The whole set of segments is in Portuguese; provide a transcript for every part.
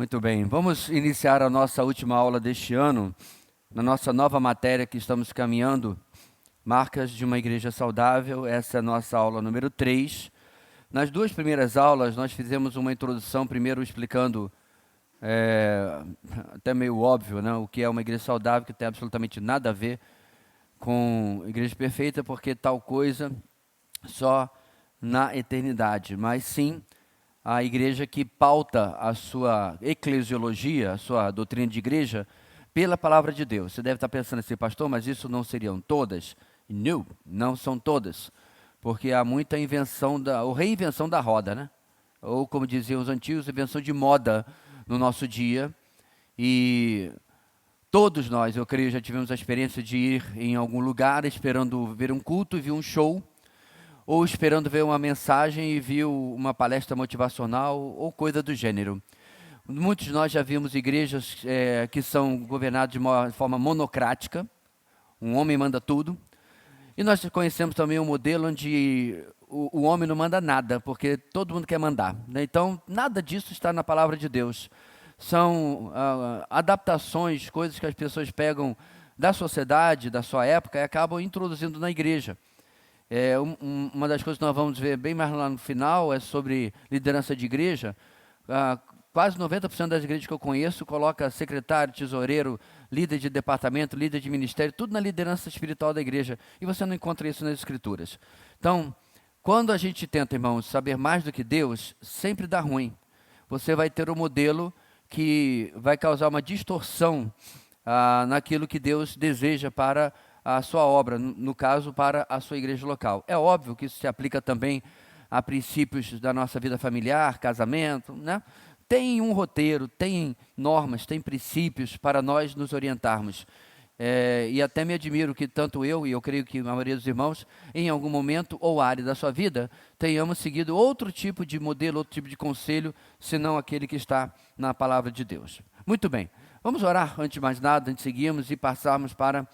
Muito bem, vamos iniciar a nossa última aula deste ano, na nossa nova matéria que estamos caminhando, Marcas de uma Igreja Saudável. Essa é a nossa aula número 3. Nas duas primeiras aulas, nós fizemos uma introdução, primeiro explicando, até meio óbvio, né, o que é uma igreja saudável, que tem absolutamente nada a ver com igreja perfeita, porque tal coisa só na eternidade, mas sim a igreja que pauta a sua eclesiologia, a sua doutrina de igreja, pela palavra de Deus. Você deve estar pensando assim, pastor, mas isso não seriam todas? Não, não são todas, porque há muita invenção, ou reinvenção da roda, né? Ou, como diziam os antigos, invenção de moda no nosso dia. E todos nós, eu creio, já tivemos a experiência de ir em algum lugar esperando ver um culto e ver um show, ou esperando ver uma mensagem e viu uma palestra motivacional, ou coisa do gênero. Muitos de nós já vimos igrejas que são governadas de uma forma monocrática, um homem manda tudo, e nós conhecemos também um modelo onde o homem não manda nada, porque todo mundo quer mandar, né? Então, nada disso está na palavra de Deus. São adaptações, coisas que as pessoas pegam da sociedade, da sua época, e acabam introduzindo na igreja. Uma das coisas que nós vamos ver bem mais lá no final é sobre liderança de igreja. Quase 90% das igrejas que eu conheço coloca secretário, tesoureiro, líder de departamento, líder de ministério, tudo na liderança espiritual da igreja. E você não encontra isso nas escrituras. Então, quando a gente tenta, irmãos, saber mais do que Deus, sempre dá ruim. Você vai ter um modelo que vai causar uma distorção naquilo que Deus deseja para a sua obra, no caso, para a sua igreja local. É óbvio que isso se aplica também a princípios da nossa vida familiar, casamento, né? Tem um roteiro, tem normas, tem princípios para nós nos orientarmos. E até me admiro que tanto eu, e eu creio que a maioria dos irmãos, em algum momento ou área da sua vida, tenhamos seguido outro tipo de modelo, outro tipo de conselho, senão aquele que está na palavra de Deus. Muito bem, vamos orar antes de mais nada, antes de seguirmos e passarmos para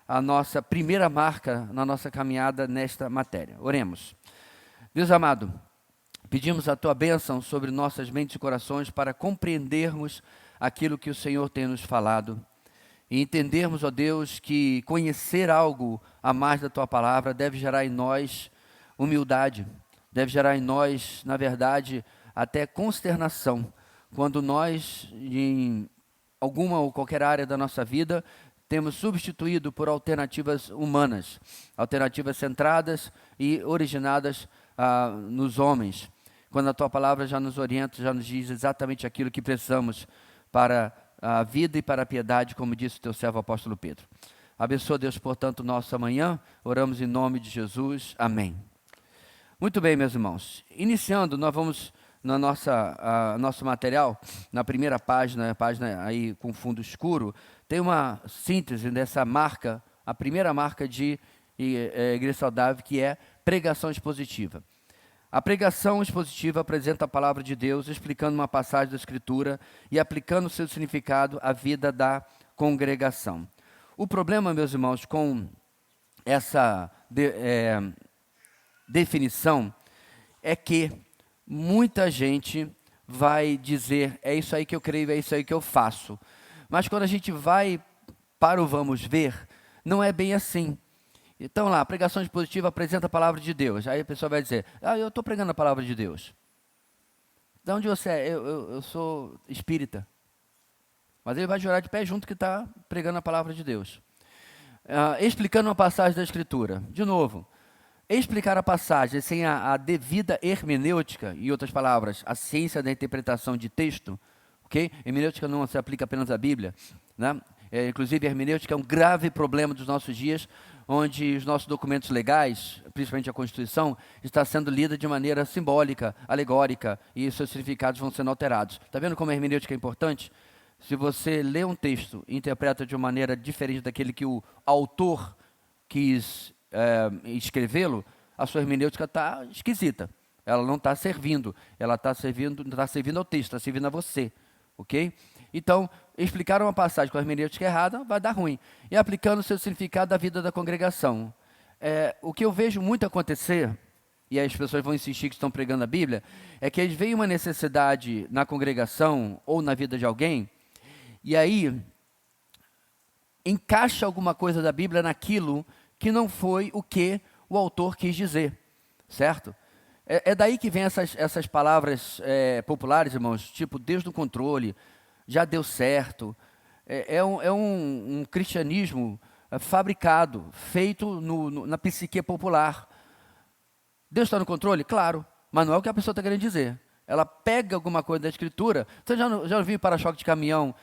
a nossa primeira marca na nossa caminhada nesta matéria. Oremos. Deus amado, pedimos a Tua bênção sobre nossas mentes e corações para compreendermos aquilo que o Senhor tem nos falado e entendermos, ó Deus, que conhecer algo a mais da Tua palavra deve gerar em nós humildade, deve gerar em nós, na verdade, até consternação, quando nós, em alguma ou qualquer área da nossa vida, temos substituído por alternativas humanas, alternativas centradas e originadas nos homens, quando a Tua palavra já nos orienta, já nos diz exatamente aquilo que precisamos para a vida e para a piedade, como disse o Teu servo apóstolo Pedro. Abençoa, Deus, portanto, nossa manhã, oramos em nome de Jesus, amém. Muito bem, meus irmãos, iniciando, nós vamos na nosso material, na primeira página, a página aí com fundo escuro, tem uma síntese dessa marca, a primeira marca de igreja saudável, que é pregação expositiva. A pregação expositiva apresenta a palavra de Deus, explicando uma passagem da Escritura e aplicando o seu significado à vida da congregação. O problema, meus irmãos, com essa definição é que muita gente vai dizer, é isso aí que eu creio, é isso aí que eu faço. Mas quando a gente vai para o vamos ver, não é bem assim. Então lá, a pregação expositiva apresenta a palavra de Deus. Aí a pessoa vai dizer, eu estou pregando a palavra de Deus. De onde você é? Eu sou espírita. Mas ele vai jurar de pé junto que está pregando a palavra de Deus. Explicando uma passagem da Escritura. De novo, explicar a passagem sem a devida hermenêutica, em outras palavras, a ciência da interpretação de texto, ok? Hermenêutica não se aplica apenas à Bíblia, né? Inclusive, a hermenêutica é um grave problema dos nossos dias, onde os nossos documentos legais, principalmente a Constituição, está sendo lida de maneira simbólica, alegórica, e seus significados vão sendo alterados. Está vendo como a hermenêutica é importante? Se você lê um texto e interpreta de uma maneira diferente daquele que o autor quis escrevê-lo, a sua hermenêutica está esquisita. Ela não está servindo. Ela está servindo, não está servindo ao texto, está servindo a você. Ok? Então, explicar uma passagem com a hermenêutica errada vai dar ruim. E aplicando o seu significado à vida da congregação. O que eu vejo muito acontecer e as pessoas vão insistir que estão pregando a Bíblia, é que eles veem uma necessidade na congregação ou na vida de alguém, e aí encaixa alguma coisa da Bíblia naquilo que não foi o que o autor quis dizer, certo? É daí que vem essas palavras populares, irmãos, tipo Deus no controle, já deu certo. É um cristianismo fabricado, feito na psique popular. Deus está no controle? Claro, mas não é o que a pessoa está querendo dizer. Ela pega alguma coisa da Escritura. Você já viu para-choque de caminhão,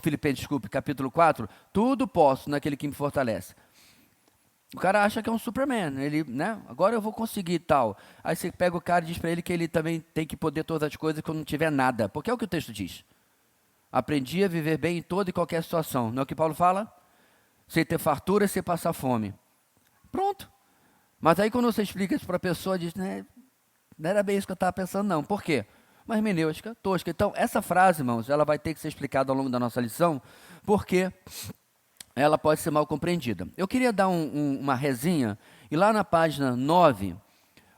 Filipenses, capítulo 4? Tudo posso naquele que me fortalece. O cara acha que é um Superman, ele, né? Agora eu vou conseguir e tal. Aí você pega o cara e diz para ele que ele também tem que poder todas as coisas quando não tiver nada. Porque é o que o texto diz. Aprendi a viver bem em toda e qualquer situação. Não é o que Paulo fala? Sem ter fartura, sem passar fome. Pronto. Mas aí quando você explica isso para a pessoa, diz, né, não era bem isso que eu estava pensando, não. Por quê? Uma hermenêutica tosca. Então, essa frase, irmãos, ela vai ter que ser explicada ao longo da nossa lição, porque ela pode ser mal compreendida. Eu queria dar uma resinha, e lá na página 9,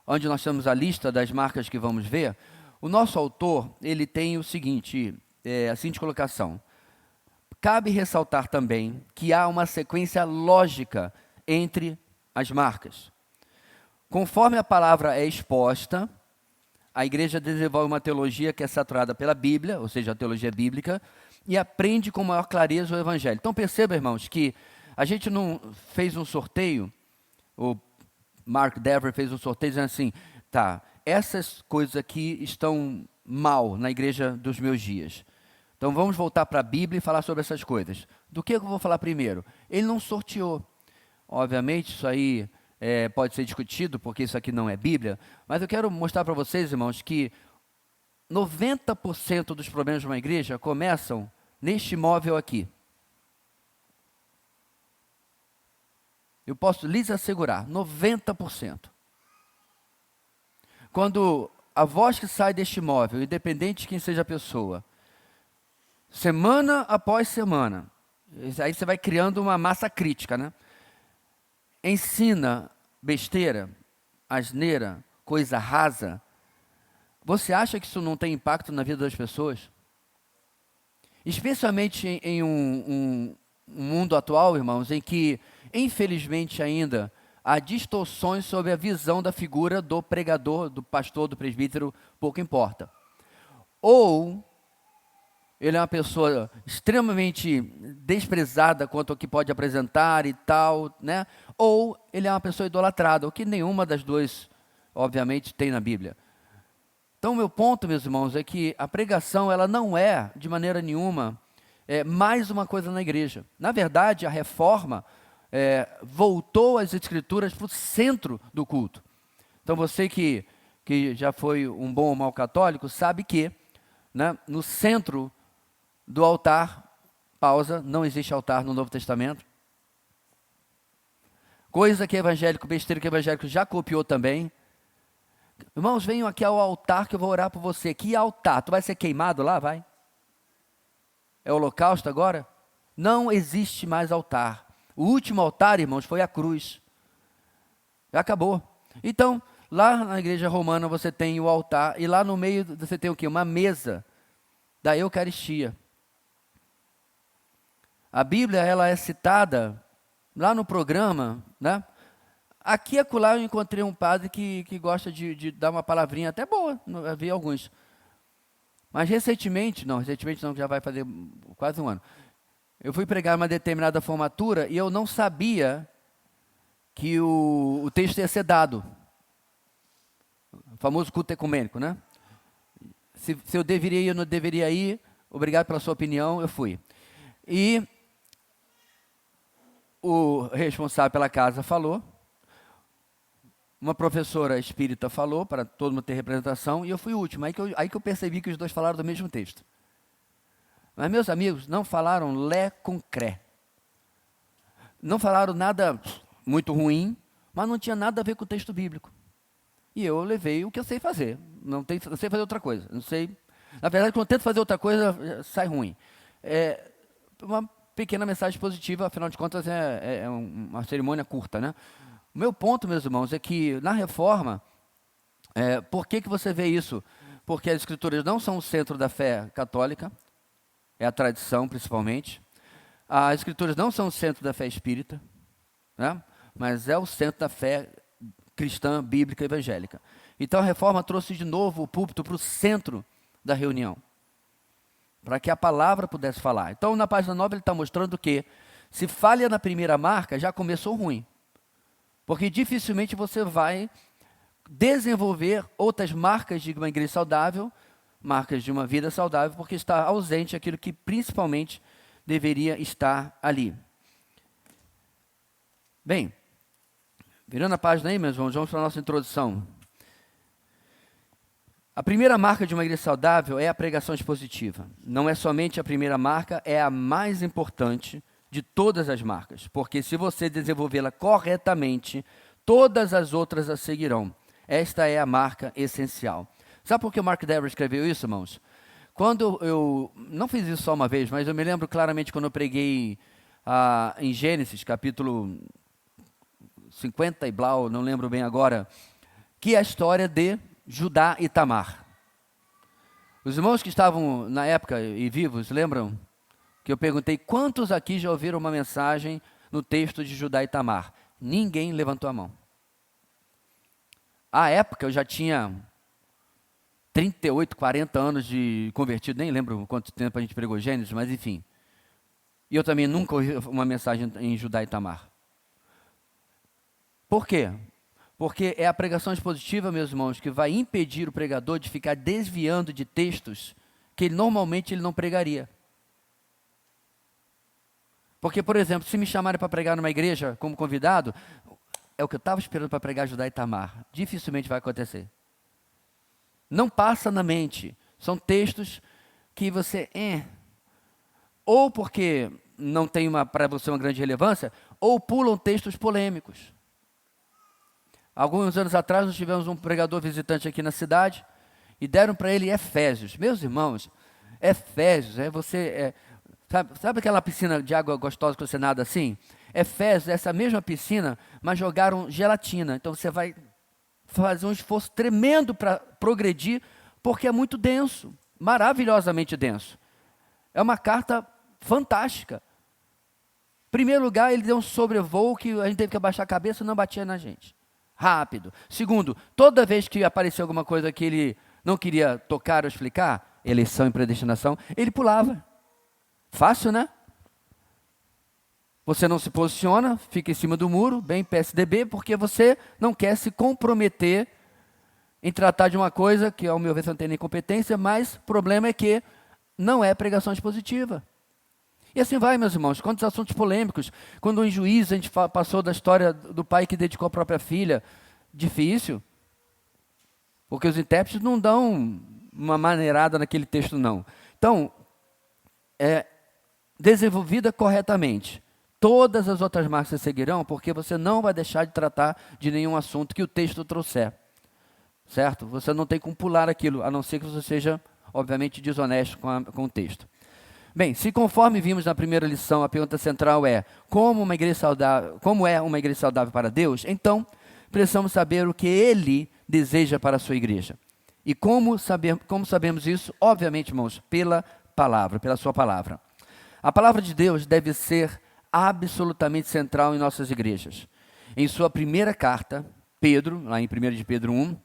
onde nós temos a lista das marcas que vamos ver, o nosso autor, ele tem o seguinte, a seguinte colocação. Cabe ressaltar também que há uma sequência lógica entre as marcas. Conforme a palavra é exposta, a igreja desenvolve uma teologia que é saturada pela Bíblia, ou seja, a teologia bíblica, e aprende com maior clareza o Evangelho. Então perceba, irmãos, que a gente não fez um sorteio, o Mark Dever fez um sorteio dizendo assim, tá, essas coisas aqui estão mal na igreja dos meus dias. Então vamos voltar para a Bíblia e falar sobre essas coisas. Do que eu vou falar primeiro? Ele não sorteou. Obviamente, isso aí pode ser discutido, porque isso aqui não é Bíblia, mas eu quero mostrar para vocês, irmãos, que 90% dos problemas de uma igreja começam neste imóvel aqui. Eu posso lhes assegurar, 90%. Quando a voz que sai deste imóvel, independente de quem seja a pessoa, semana após semana, aí você vai criando uma massa crítica, né? Ensina besteira, asneira, coisa rasa. Você acha que isso não tem impacto na vida das pessoas? Especialmente em um mundo atual, irmãos, em que, infelizmente ainda, há distorções sobre a visão da figura do pregador, do pastor, do presbítero, pouco importa. Ou ele é uma pessoa extremamente desprezada quanto ao que pode apresentar e tal, né? Ou ele é uma pessoa idolatrada, o que nenhuma das duas, obviamente, tem na Bíblia. Então, meu ponto, meus irmãos, é que a pregação, ela não é, de maneira nenhuma, mais uma coisa na igreja. Na verdade, a reforma voltou as Escrituras para o centro do culto. Então, você que já foi um bom ou mau católico, sabe que, né, no centro do altar, pausa, não existe altar no Novo Testamento. Coisa que evangélico, besteira que evangélico já copiou também. Irmãos, venham aqui ao altar que eu vou orar por você. Que altar? Tu vai ser queimado lá? Vai? É holocausto agora? Não existe mais altar. O último altar, irmãos, foi a cruz. Já acabou. Então, lá na igreja romana você tem o altar e lá no meio você tem o quê? Uma mesa da Eucaristia. A Bíblia, ela é citada lá no programa, né? Aqui e acolá eu encontrei um padre que gosta de dar uma palavrinha até boa, havia alguns. Mas recentemente não, já vai fazer quase um ano. Eu fui pregar uma determinada formatura e eu não sabia que o texto ia ser dado. O famoso culto ecumênico, né? Se eu deveria ir ou não deveria ir, obrigado pela sua opinião, eu fui. E o responsável pela casa falou, uma professora espírita falou, para todo mundo ter representação, e eu fui o último. Aí que eu percebi que os dois falaram do mesmo texto. Mas, meus amigos, não falaram lé com cré. Não falaram nada muito ruim, mas não tinha nada a ver com o texto bíblico. E eu levei o que eu sei fazer. Não sei fazer outra coisa. Não sei. Na verdade, quando eu tento fazer outra coisa, sai ruim. Uma pequena mensagem positiva, afinal de contas, é uma cerimônia curta, né? O meu ponto, meus irmãos, é que na reforma, por que você vê isso? Porque as escrituras não são o centro da fé católica, é a tradição principalmente. As escrituras não são o centro da fé espírita, né? Mas é o centro da fé cristã, bíblica, evangélica. Então a reforma trouxe de novo o púlpito para o centro da reunião, para que a palavra pudesse falar. Então na página 9 ele está mostrando que se falha na primeira marca, já começou ruim. Porque dificilmente você vai desenvolver outras marcas de uma igreja saudável, marcas de uma vida saudável, porque está ausente aquilo que principalmente deveria estar ali. Bem, virando a página aí, meus irmãos, vamos para a nossa introdução. A primeira marca de uma igreja saudável é a pregação expositiva. Não é somente a primeira marca, é a mais importante de todas as marcas, porque se você desenvolvê-la corretamente, todas as outras a seguirão. Esta é a marca essencial. Sabe por que o Mark Dever escreveu isso, irmãos? Quando eu não fiz isso só uma vez, mas eu me lembro claramente quando eu preguei em Gênesis, capítulo 50 e blau, não lembro bem agora, que é a história de Judá e Tamar. Os irmãos que estavam na época e vivos, lembram que eu perguntei quantos aqui já ouviram uma mensagem no texto de Judá e Tamar? Ninguém levantou a mão. À época eu já tinha 38, 40 anos de convertido, nem lembro quanto tempo a gente pregou Gênesis, mas enfim. E eu também nunca ouvi uma mensagem em Judá e Tamar. Por quê? Porque é a pregação expositiva, meus irmãos, que vai impedir o pregador de ficar desviando de textos que normalmente ele não pregaria. Porque, por exemplo, se me chamarem para pregar numa igreja como convidado, é o que eu estava esperando para pregar Judá e Tamar. Dificilmente vai acontecer. Não passa na mente. São textos que você... ou porque não tem para você uma grande relevância, ou pulam textos polêmicos. Alguns anos atrás nós tivemos um pregador visitante aqui na cidade e deram para ele Efésios. Meus irmãos, Efésios, sabe aquela piscina de água gostosa que você nada assim? Efésios, essa mesma piscina, mas jogaram gelatina. Então você vai fazer um esforço tremendo para progredir, porque é muito denso, maravilhosamente denso. É uma carta fantástica. Em primeiro lugar, ele deu um sobrevoo que a gente teve que abaixar a cabeça e não batia na gente. Rápido. Segundo, toda vez que aparecia alguma coisa que ele não queria tocar ou explicar, eleição e predestinação, ele pulava. Fácil, né? Você não se posiciona, fica em cima do muro, bem PSDB, porque você não quer se comprometer em tratar de uma coisa que, ao meu ver, você não tem nem competência, mas o problema é que não é pregação expositiva. E assim vai, meus irmãos, quantos assuntos polêmicos. Quando em Juízes a gente passou da história do pai que dedicou a própria filha, difícil, porque os intérpretes não dão uma maneirada naquele texto, não. Então, desenvolvida corretamente, todas as outras marcas seguirão, porque você não vai deixar de tratar de nenhum assunto que o texto trouxer, certo? Você não tem como pular aquilo, a não ser que você seja, obviamente, desonesto com o texto. Bem, se conforme vimos na primeira lição, a pergunta central é como é uma igreja saudável para Deus, então precisamos saber o que Ele deseja para a sua igreja. E como sabemos isso? Obviamente, irmãos, pela palavra, pela sua palavra. A palavra de Deus deve ser absolutamente central em nossas igrejas. Em sua primeira carta, Pedro, lá em 1 de Pedro 1,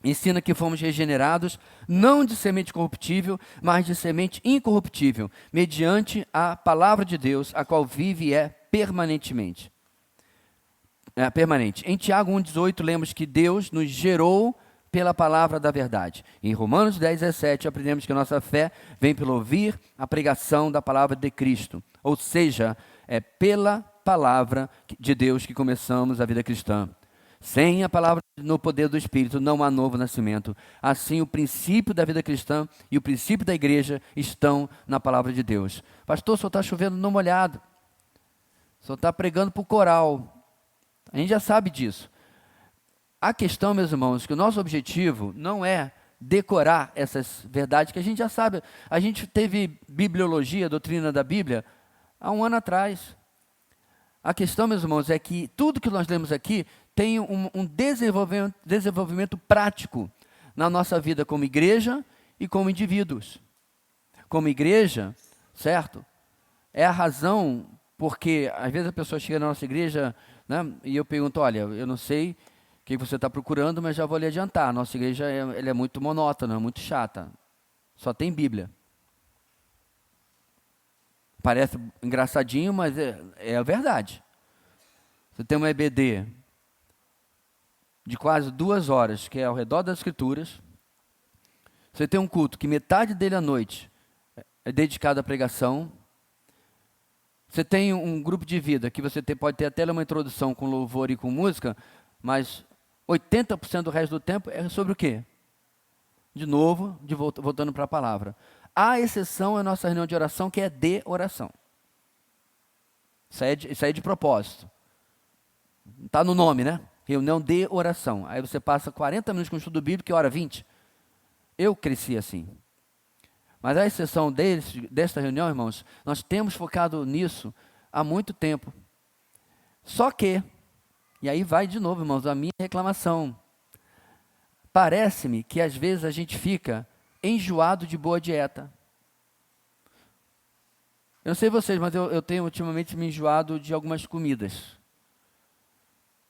ensina que fomos regenerados, não de semente corruptível, mas de semente incorruptível, mediante a palavra de Deus, a qual vive e é permanente. Em Tiago 1,18, lemos que Deus nos gerou pela palavra da verdade. Em Romanos 10,17, aprendemos que a nossa fé vem pelo ouvir a pregação da palavra de Cristo. Ou seja, é pela palavra de Deus que começamos a vida cristã. Sem a palavra no poder do Espírito não há novo nascimento. Assim, o princípio da vida cristã e o princípio da igreja estão na palavra de Deus. Pastor, o senhor está chovendo no molhado. O senhor está pregando para o coral. A gente já sabe disso. A questão, meus irmãos, que o nosso objetivo não é decorar essas verdades que a gente já sabe. A gente teve bibliologia, doutrina da Bíblia, há um ano atrás. A questão, meus irmãos, é que tudo que nós lemos aqui tem um desenvolvimento prático na nossa vida como igreja e como indivíduos. Como igreja, certo? É a razão porque, às vezes, a pessoa chega na nossa igreja, né, e eu pergunto, olha, eu não sei o que você está procurando, mas já vou lhe adiantar. A nossa igreja ela é muito monótona, muito chata. Só tem Bíblia. Parece engraçadinho, mas é a verdade. Você tem uma EBD de quase 2 horas, que é ao redor das Escrituras. Você tem um culto que metade dele à noite é dedicado à pregação. Você tem um grupo de vida que você pode ter até uma introdução com louvor e com música, mas 80% do resto do tempo é sobre o quê? De novo, voltando para a palavra. A exceção é a nossa reunião de oração, que é de oração. Isso aí é de propósito. Está no nome, né? Reunião de oração. Aí você passa 40 minutos com o estudo bíblico e ora 20. Eu cresci assim. Mas a exceção desta reunião, irmãos, nós temos focado nisso há muito tempo. Só que, e aí vai de novo, irmãos, a minha reclamação. Parece-me que às vezes a gente fica enjoado de boa dieta. Eu não sei vocês, mas eu tenho ultimamente me enjoado de algumas comidas.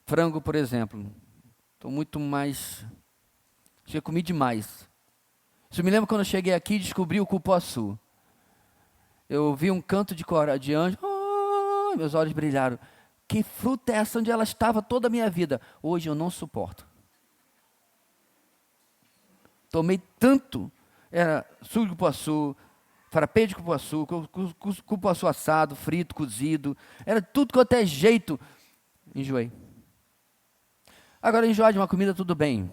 Frango, por exemplo. Estou muito mais... Já comi demais. Isso me lembra quando eu cheguei aqui e descobri o cupuaçu. Eu vi um canto de anjo, meus olhos brilharam. Que fruta é essa onde ela estava toda a minha vida? Hoje eu não suporto. Tomei tanto, era suco de cupuaçu, frappé de cupuaçu, cupuaçu assado, frito, cozido, era tudo quanto é jeito. Enjoei. Agora, enjoar de uma comida, tudo bem.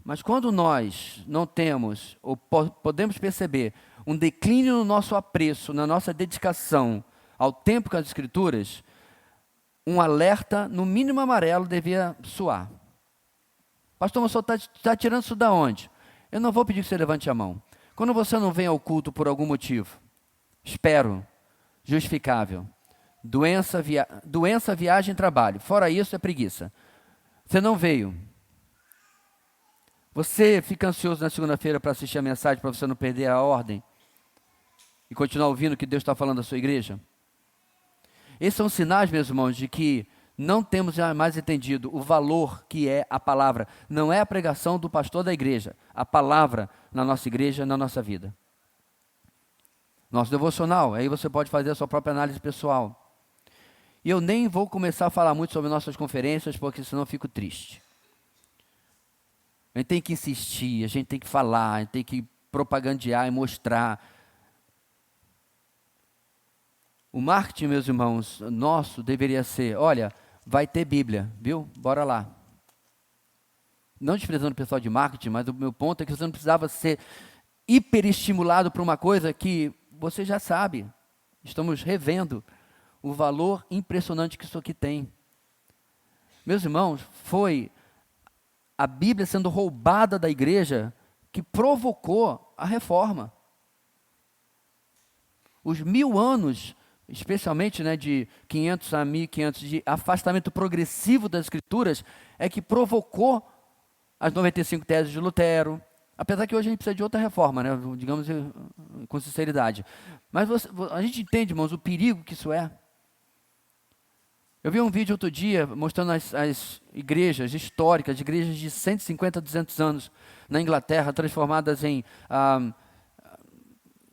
Mas quando nós não temos, ou podemos perceber, um declínio no nosso apreço, na nossa dedicação ao tempo com as Escrituras, um alerta, no mínimo amarelo, devia soar. Pastor, mas o senhor está tirando isso da onde? Eu não vou pedir que você levante a mão. Quando você não vem ao culto por algum motivo, espero, justificável, doença, viagem, trabalho, fora isso é preguiça. Você não veio. Você fica ansioso na segunda-feira para assistir a mensagem, para você não perder a ordem e continuar ouvindo o que Deus está falando da sua igreja? Esses são sinais, meus irmãos, de que não temos mais entendido o valor que é a palavra. Não é a pregação do pastor da igreja, a palavra na nossa igreja, na nossa vida. Nosso devocional, aí você pode fazer a sua própria análise pessoal. E eu nem vou começar a falar muito sobre nossas conferências, porque senão eu fico triste. A gente tem que insistir, a gente tem que falar, a gente tem que propagandear e mostrar. O marketing, meus irmãos, nosso deveria ser, olha, vai ter Bíblia, viu? Bora lá. Não desprezando o pessoal de marketing, mas o meu ponto é que você não precisava ser hiperestimulado por uma coisa que você já sabe. Estamos revendo o valor impressionante que isso aqui tem. Meus irmãos, foi a Bíblia sendo roubada da igreja que provocou a reforma. Os 1000 anos, especialmente, né, de 500 a 1500, de afastamento progressivo das Escrituras, é que provocou as 95 teses de Lutero. Apesar que hoje a gente precisa de outra reforma, né, digamos com sinceridade. Mas a gente entende, irmãos, o perigo que isso é. Eu vi um vídeo outro dia mostrando as igrejas históricas, igrejas de 150, 200 anos na Inglaterra, transformadas em...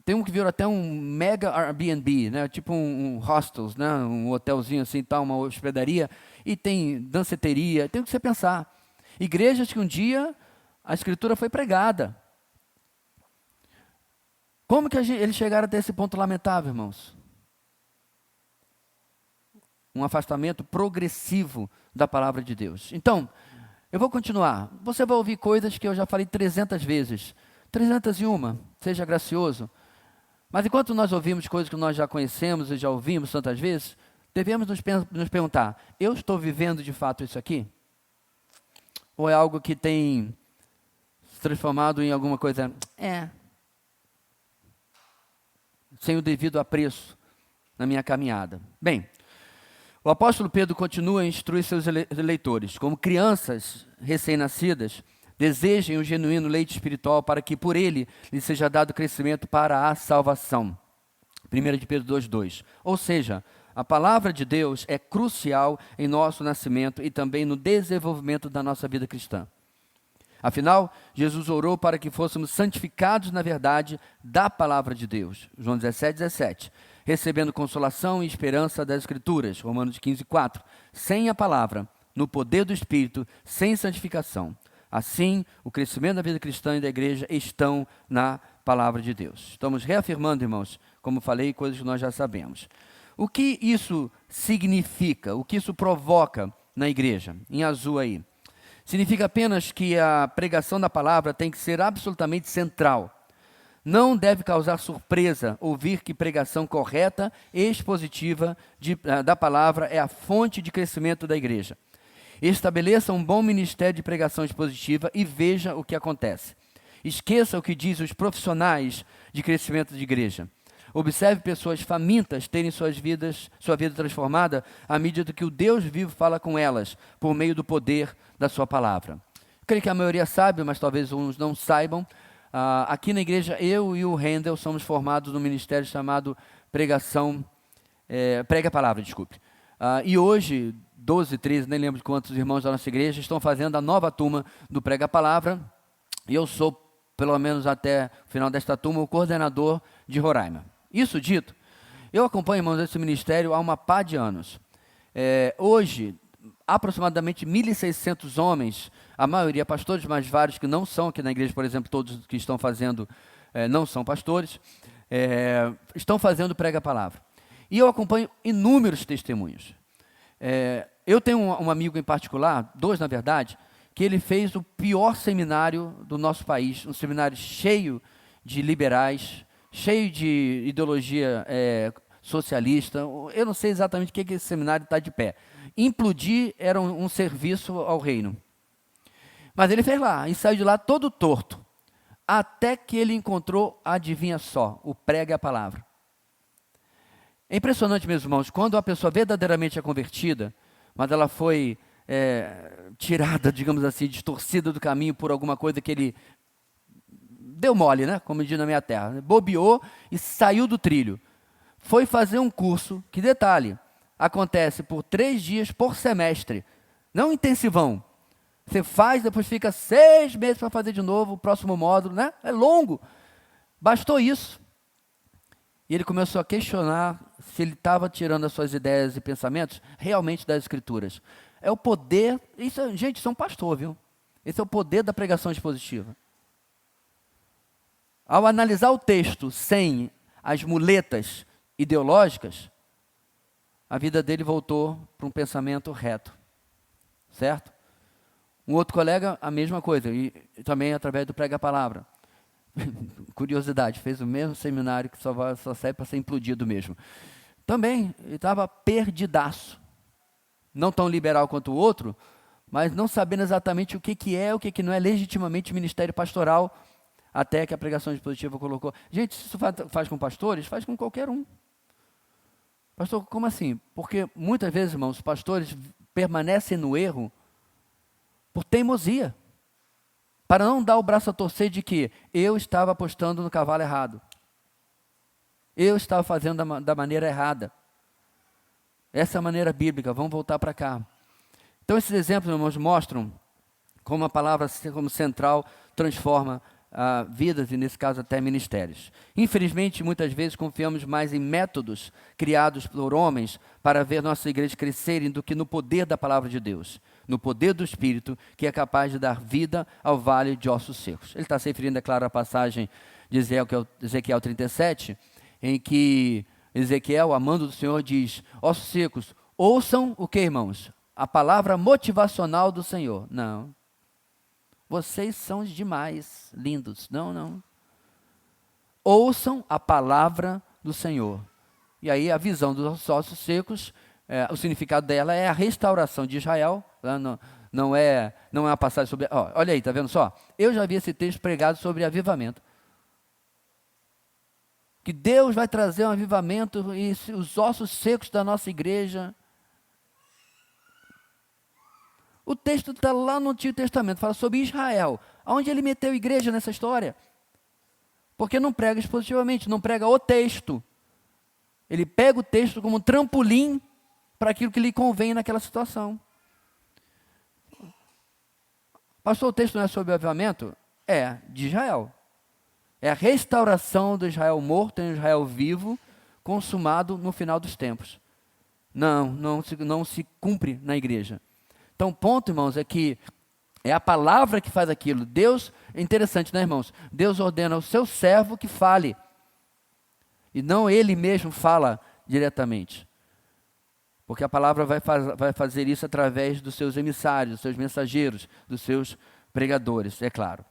tem um que virou até um mega Airbnb, né? Tipo um hostels, né? Um hotelzinho assim, tal, uma hospedaria, e tem danceteria, tem o que você pensar. Igrejas que um dia a Escritura foi pregada. Como que eles chegaram até esse ponto lamentável, irmãos? Um afastamento progressivo da palavra de Deus. Então, eu vou continuar. Você vai ouvir coisas que eu já falei 300 vezes. 301, seja gracioso. Mas enquanto nós ouvimos coisas que nós já conhecemos e já ouvimos tantas vezes, devemos nos perguntar, eu estou vivendo de fato isso aqui? Ou é algo que tem se transformado em alguma coisa, sem o devido apreço na minha caminhada? Bem, O apóstolo Pedro continua a instruir seus leitores, como crianças recém-nascidas, desejem o genuíno leite espiritual para que por ele lhe seja dado crescimento para a salvação. 1 de Pedro 2,2. Ou seja, a palavra de Deus é crucial em nosso nascimento e também no desenvolvimento da nossa vida cristã. Afinal, Jesus orou para que fôssemos santificados na verdade da palavra de Deus. João 17,17. Recebendo consolação e esperança das Escrituras. Romanos 15,4. Sem a palavra, no poder do Espírito, sem santificação. Assim, o crescimento da vida cristã e da igreja estão na palavra de Deus. Estamos reafirmando, irmãos, como falei, coisas que nós já sabemos. O que isso significa? O que isso provoca na igreja? Em azul aí. Significa apenas que a pregação da palavra tem que ser absolutamente central. Não deve causar surpresa ouvir que pregação correta e expositiva da palavra é a fonte de crescimento da igreja. Estabeleça um bom ministério de pregação expositiva e veja o que acontece. Esqueça o que dizem os profissionais de crescimento de igreja. Observe pessoas famintas terem sua vida transformada à medida que o Deus vivo fala com elas, por meio do poder da sua palavra. Creio que a maioria sabe, mas talvez uns não saibam. Aqui na igreja, eu e o Rendel somos formados num ministério chamado Prega a Palavra, desculpe. E hoje, 12, 13, nem lembro de quantos irmãos da nossa igreja estão fazendo a nova turma do Prega a Palavra. E eu sou, pelo menos até o final desta turma, o coordenador de Roraima. Isso dito, eu acompanho, irmãos, esse ministério há uma pá de anos. Hoje, aproximadamente 1.600 homens, a maioria pastores, mas vários que não são, aqui na igreja, por exemplo, todos que estão fazendo não são pastores, estão fazendo Prega a Palavra. E eu acompanho inúmeros testemunhos. Eu tenho um amigo em particular, dois na verdade, que ele fez o pior seminário do nosso país, um seminário cheio de liberais, cheio de ideologia socialista. Eu não sei exatamente o que esse seminário está de pé. Implodir era um serviço ao reino. Mas ele fez lá, e saiu de lá todo torto, até que ele encontrou, adivinha só, o Prega a Palavra. É impressionante, meus irmãos, quando a pessoa verdadeiramente é convertida, mas ela foi tirada, digamos assim, distorcida do caminho por alguma coisa que ele deu mole, né? Como diz na minha terra, bobeou e saiu do trilho. Foi fazer um curso, que detalhe, acontece por 3 dias por semestre, não intensivão. Você faz, depois fica 6 meses para fazer de novo o próximo módulo, né? É longo. Bastou isso. E ele começou a questionar se ele estava tirando as suas ideias e pensamentos realmente das Escrituras. É o poder, gente, isso é um pastor, viu? Esse é o poder da pregação expositiva. Ao analisar o texto sem as muletas ideológicas, a vida dele voltou para um pensamento reto, certo? Um outro colega, a mesma coisa, e também através do Prega a Palavra. Curiosidade, fez o mesmo seminário que só serve para ser implodido mesmo. Também, ele estava perdidaço. Não tão liberal quanto o outro, mas não sabendo exatamente o que é, o que não é legitimamente ministério pastoral, até que a pregação expositiva colocou. Gente, se isso faz com pastores, faz com qualquer um. Pastor, como assim? Porque muitas vezes, irmãos, os pastores permanecem no erro por teimosia, para não dar o braço a torcer de que eu estava apostando no cavalo errado. Eu estava fazendo da maneira errada. Essa é a maneira bíblica, vamos voltar para cá. Então esses exemplos, irmãos, mostram como a palavra como central transforma vidas e, nesse caso, até ministérios. Infelizmente, muitas vezes confiamos mais em métodos criados por homens para ver nossa igreja crescerem do que no poder da palavra de Deus, no poder do Espírito, que é capaz de dar vida ao vale de ossos secos. Ele está se referindo, é claro, à passagem de Ezequiel 37, em que Ezequiel, amando do Senhor, diz: ossos secos, ouçam o que, irmãos? A palavra motivacional do Senhor. Não. Vocês são demais, lindos. Não. Ouçam a palavra do Senhor. E aí a visão dos ossos secos, o significado dela é a restauração de Israel. Não é uma passagem sobre... olha aí, está vendo só? Eu já vi esse texto pregado sobre avivamento. Que Deus vai trazer um avivamento e os ossos secos da nossa igreja O texto está lá no Antigo Testamento, fala sobre Israel. Aonde ele meteu igreja nessa história? Porque não prega expositivamente, não prega o texto. Ele pega o texto como um trampolim para aquilo que lhe convém naquela situação. Pastor, o texto não é sobre o avivamento? É, de Israel. É a restauração do Israel morto em Israel vivo, consumado no final dos tempos. Não se cumpre na igreja. Então, o ponto, irmãos, é que é a palavra que faz aquilo. Deus, é interessante, né, irmãos? Deus ordena ao seu servo que fale. E não ele mesmo fala diretamente. Porque a palavra vai fazer isso através dos seus emissários, dos seus mensageiros, dos seus pregadores, é claro.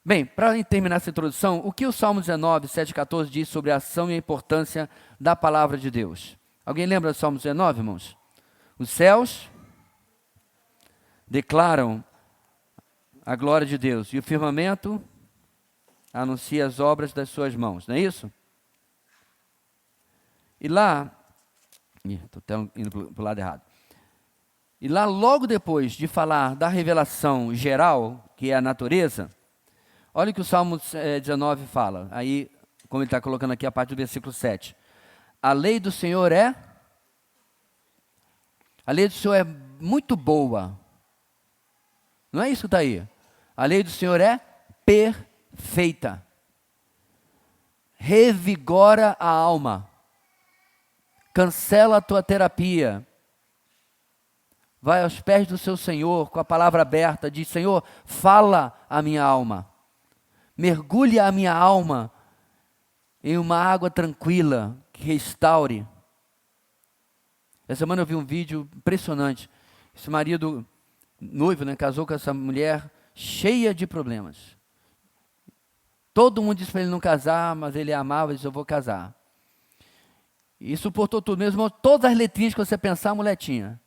Bem, para terminar essa introdução, o que o Salmo 19, 7 e 14 diz sobre a ação e a importância da palavra de Deus? Alguém lembra do Salmo 19, irmãos? Os céus declaram a glória de Deus e o firmamento anuncia as obras das suas mãos, não é isso? E lá, estou indo para o lado errado. E lá, logo depois de falar da revelação geral, que é a natureza, olha o que o Salmo 19 fala. Aí, como ele está colocando aqui a parte do versículo 7. A lei do Senhor é muito boa. Não é isso que está aí. A lei do Senhor é perfeita. Revigora a alma. Cancela a tua terapia. Vai aos pés do seu Senhor com a palavra aberta. Diz, Senhor, fala a minha alma. Mergulhe a minha alma em uma água tranquila que restaure. Essa semana eu vi um vídeo impressionante. Esse marido, noivo, né, casou com essa mulher cheia de problemas. Todo mundo disse para ele não casar, mas ele amava e disse, eu vou casar. E suportou tudo mesmo, todas as letrinhas que você pensar, a mulher tinha.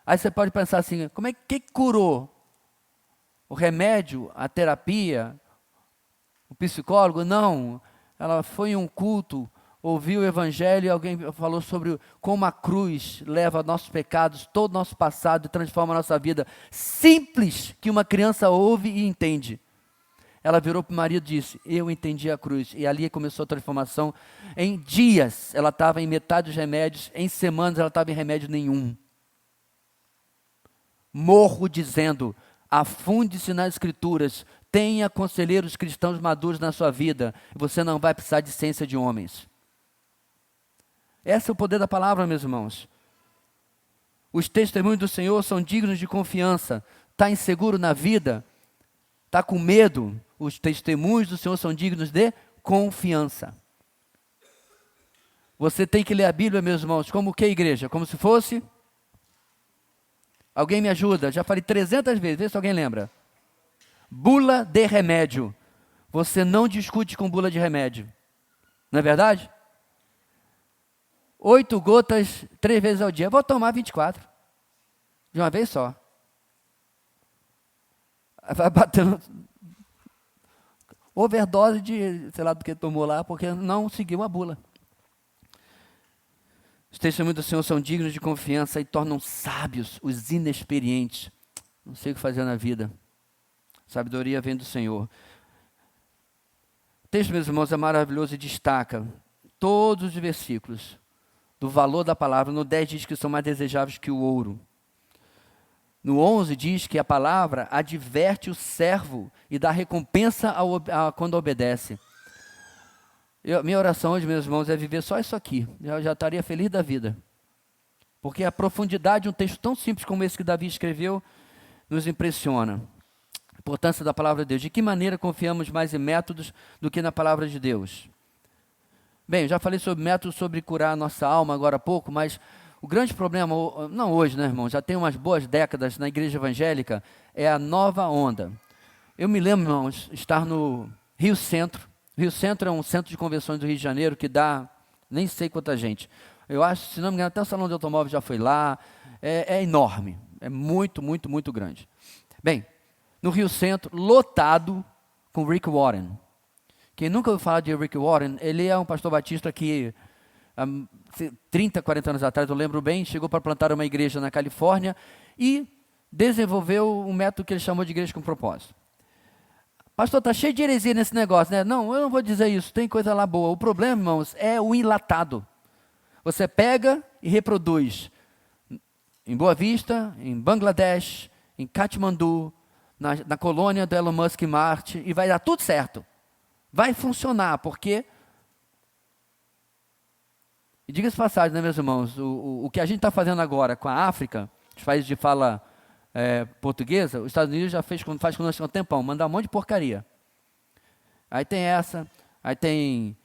Aí você pode pensar assim, como é que curou? O remédio, a terapia, o psicólogo? Não, ela foi em um culto, ouviu o evangelho e alguém falou sobre como a cruz leva nossos pecados, todo o nosso passado e transforma a nossa vida. Simples, que uma criança ouve e entende. Ela virou para o marido e disse, eu entendi a cruz. E ali começou a transformação. Em dias, ela estava em metade dos remédios, em semanas ela estava em remédio nenhum. Morro dizendo, afunde-se nas escrituras, tenha conselheiros cristãos maduros na sua vida, você não vai precisar de ciência de homens. Esse é o poder da palavra, meus irmãos. Os testemunhos do Senhor são dignos de confiança. Está inseguro na vida? Está com medo? Os testemunhos do Senhor são dignos de confiança. Você tem que ler a Bíblia, meus irmãos, como o que, igreja? Como se fosse... Alguém me ajuda? Já falei 300 vezes, vê se alguém lembra. Bula de remédio. Você não discute com bula de remédio. Não é verdade? 8 gotas, 3 vezes ao dia. Vou tomar 24. De uma vez só. Vai batendo overdose de, sei lá do que tomou lá, porque não seguiu a bula. Os testemunhos do Senhor são dignos de confiança e tornam sábios os inexperientes. Não sei o que fazer na vida. Sabedoria vem do Senhor. O texto, meus irmãos, é maravilhoso e destaca todos os versículos do valor da palavra. No 10 diz que são mais desejáveis que o ouro. No 11 diz que a palavra adverte o servo e dá recompensa quando obedece. Minha oração hoje, meus irmãos, é viver só isso aqui. Eu já estaria feliz da vida. Porque a profundidade de um texto tão simples como esse que Davi escreveu nos impressiona. A importância da palavra de Deus. De que maneira confiamos mais em métodos do que na palavra de Deus? Bem, eu já falei sobre métodos sobre curar a nossa alma agora há pouco, mas o grande problema, não hoje, né, irmão? Já tem umas boas décadas na igreja evangélica, é a nova onda. Eu me lembro, irmãos, estar no Rio Centro. Rio Centro é um centro de convenções do Rio de Janeiro que dá nem sei quanta gente. Eu acho, se não me engano, até o salão de automóvel já foi lá. É enorme, é muito, muito, muito grande. Bem, no Rio Centro, lotado com Rick Warren. Quem nunca ouviu falar de Rick Warren, ele é um pastor batista que há 30, 40 anos atrás, eu lembro bem, chegou para plantar uma igreja na Califórnia e desenvolveu um método que ele chamou de igreja com propósito. Pastor, está cheio de heresia nesse negócio, né? Não, eu não vou dizer isso, tem coisa lá boa. O problema, irmãos, é o enlatado. Você pega e reproduz em Boa Vista, em Bangladesh, em Katmandu, na colônia do Elon Musk em Marte, e vai dar tudo certo. Vai funcionar, porque... E diga-se de passagem, né, meus irmãos, o que a gente está fazendo agora com a África, os países de fala portuguesa, os Estados Unidos já faz conosco há um tempão, mandar um monte de porcaria. Aí tem essa, aí tem...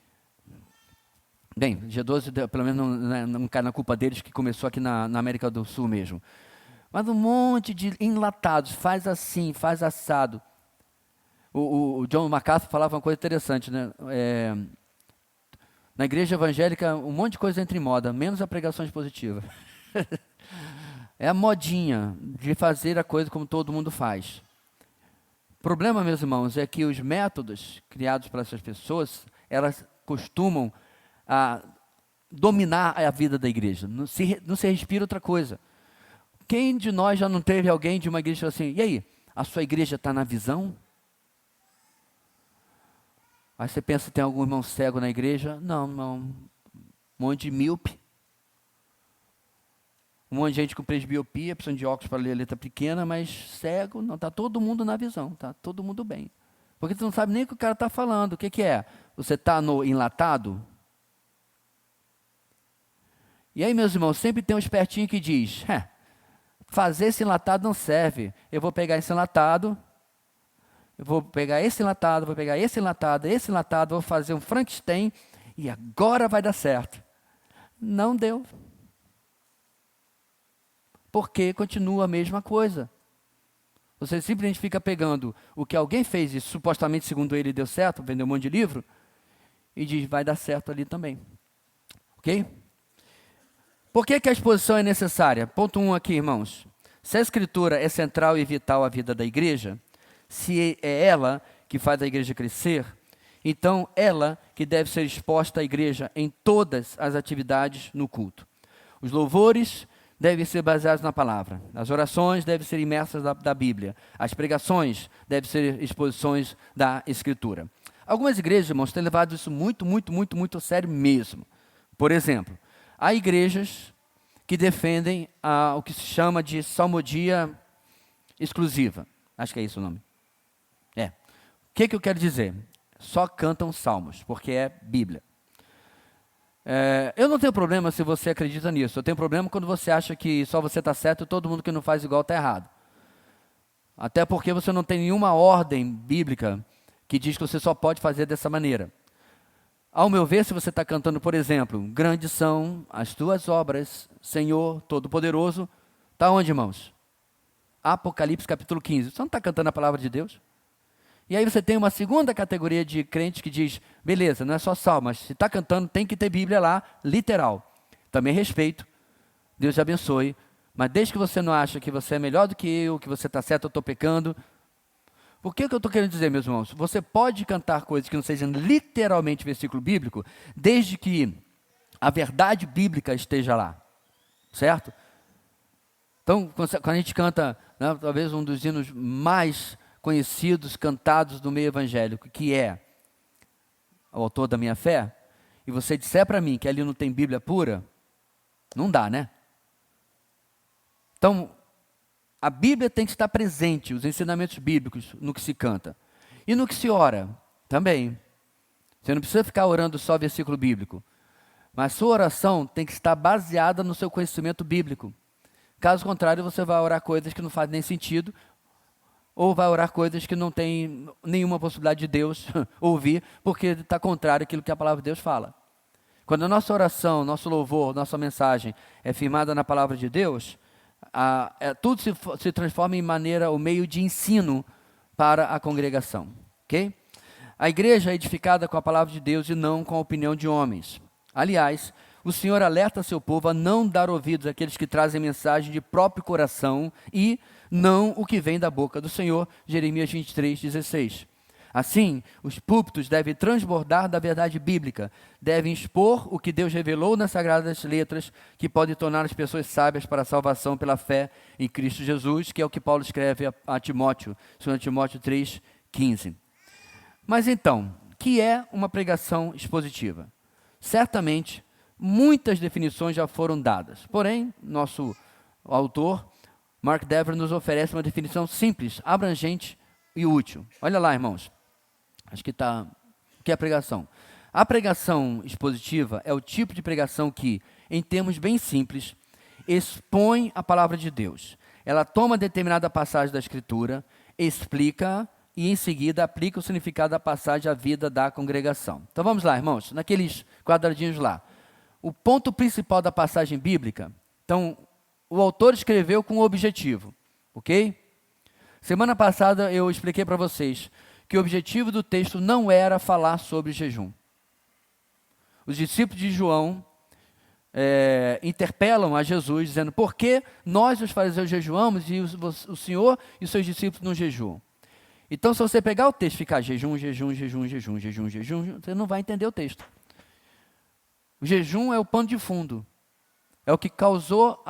Bem, G12, pelo menos não cai na culpa deles, que começou aqui na América do Sul mesmo. Mas um monte de enlatados, faz assim, faz assado. O John MacArthur falava uma coisa interessante, né? Na igreja evangélica, um monte de coisa entra em moda, menos a pregação expositiva. É a modinha de fazer a coisa como todo mundo faz. O problema, meus irmãos, é que os métodos criados para essas pessoas, elas costumam dominar a vida da igreja. Não se respira outra coisa. Quem de nós já não teve alguém de uma igreja que falou assim, e aí, a sua igreja está na visão? Aí você pensa, tem algum irmão cego na igreja? Não, um monte de míope. Um monte de gente com presbiopia, precisando de óculos para ler a letra pequena, mas cego, não, está todo mundo na visão, está todo mundo bem. Porque você não sabe nem o que o cara está falando. O que é? Você está no enlatado? E aí, meus irmãos, sempre tem um espertinho que diz, fazer esse enlatado não serve. Eu vou pegar esse enlatado, vou pegar esse enlatado, vou fazer um Frankenstein e agora vai dar certo. Não deu. Porque continua a mesma coisa. Você simplesmente fica pegando o que alguém fez e supostamente, segundo ele, deu certo, vendeu um monte de livro, e diz, vai dar certo ali também. Ok? Por que a exposição é necessária? Ponto 1 aqui, irmãos. Se a Escritura é central e vital à vida da igreja, se é ela que faz a igreja crescer, então ela que deve ser exposta à igreja em todas as atividades no culto. Os louvores devem ser baseados na palavra. As orações devem ser imersas da Bíblia. As pregações devem ser exposições da Escritura. Algumas igrejas, irmãos, têm levado isso muito a sério mesmo. Por exemplo, há igrejas que defendem o que se chama de salmodia exclusiva. Acho que é isso o nome. O que eu quero dizer? Só cantam salmos, porque é Bíblia. Eu não tenho problema se você acredita nisso. Eu tenho problema quando você acha que só você está certo e todo mundo que não faz igual está errado. Até porque você não tem nenhuma ordem bíblica que diz que você só pode fazer dessa maneira. Ao meu ver, se você está cantando, por exemplo, grandes são as tuas obras, Senhor Todo-Poderoso, está onde, irmãos? Apocalipse capítulo 15. Você não está cantando a palavra de Deus? E aí você tem uma segunda categoria de crentes que diz, beleza, não é só salmo, mas se está cantando tem que ter Bíblia lá, literal. Também respeito, Deus te abençoe, mas desde que você não acha que você é melhor do que eu, que você está certo, eu estou pecando. Por que eu estou querendo dizer, meus irmãos? Você pode cantar coisas que não sejam literalmente versículo bíblico, desde que a verdade bíblica esteja lá, certo? Então, quando a gente canta, né, talvez um dos hinos mais conhecidos, cantados no meio evangélico, que é o autor da minha fé, e você disser para mim que ali não tem Bíblia pura, não dá, né? Então, a Bíblia tem que estar presente, os ensinamentos bíblicos, no que se canta. E no que se ora, também. Você não precisa ficar orando só versículo bíblico, mas sua oração tem que estar baseada no seu conhecimento bíblico. Caso contrário, você vai orar coisas que não fazem nem sentido, ou vai orar coisas que não tem nenhuma possibilidade de Deus ouvir, porque está contrário àquilo que a palavra de Deus fala. Quando a nossa oração, nosso louvor, nossa mensagem é firmada na palavra de Deus, tudo se transforma em maneira, o meio de ensino para a congregação. Ok? A igreja é edificada com a palavra de Deus e não com a opinião de homens. Aliás, o Senhor alerta seu povo a não dar ouvidos àqueles que trazem mensagem de próprio coração e não o que vem da boca do Senhor, Jeremias 23, 16. Assim, os púlpitos devem transbordar da verdade bíblica, devem expor o que Deus revelou nas Sagradas Letras, que pode tornar as pessoas sábias para a salvação pela fé em Cristo Jesus, que é o que Paulo escreve a Timóteo, 2 Timóteo 3,15. Mas então, o que é uma pregação expositiva? Certamente, muitas definições já foram dadas, porém, nosso autor, Mark Dever, nos oferece uma definição simples, abrangente e útil. Olha lá, irmãos. Acho que está... O que é a pregação? A pregação expositiva é o tipo de pregação que, em termos bem simples, expõe a palavra de Deus. Ela toma determinada passagem da Escritura, explica e, em seguida, aplica o significado da passagem à vida da congregação. Então, vamos lá, irmãos, naqueles quadradinhos lá. O ponto principal da passagem bíblica, então, o autor escreveu com um objetivo, ok? Semana passada eu expliquei para vocês que o objetivo do texto não era falar sobre jejum. Os discípulos de João interpelam a Jesus, dizendo: por que nós, os fariseus, jejuamos e o Senhor e os seus discípulos não jejuam? Então, se você pegar o texto e ficar jejum, jejum, jejum, jejum, jejum, jejum, você não vai entender o texto. O jejum é o pano de fundo, é o que causou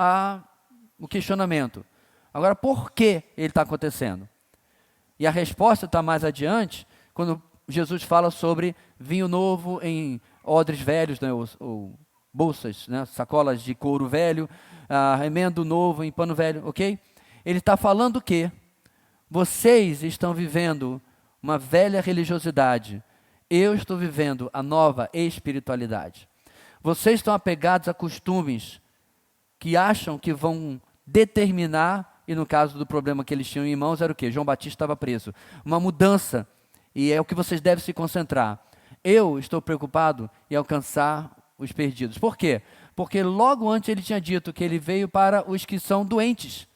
o questionamento. Agora, por que ele está acontecendo? E a resposta está mais adiante, quando Jesus fala sobre vinho novo em odres velhos, né, ou bolsas, né, sacolas de couro velho, remendo novo em pano velho, ok? Ele está falando que vocês estão vivendo uma velha religiosidade, eu estou vivendo a nova espiritualidade. Vocês estão apegados a costumes que acham que vão determinar. E no caso do problema que eles tinham em mãos era o quê? João Batista estava preso. Uma mudança, e é o que vocês devem se concentrar. Eu estou preocupado em alcançar os perdidos. Por quê? Porque logo antes ele tinha dito que ele veio para os que são doentes,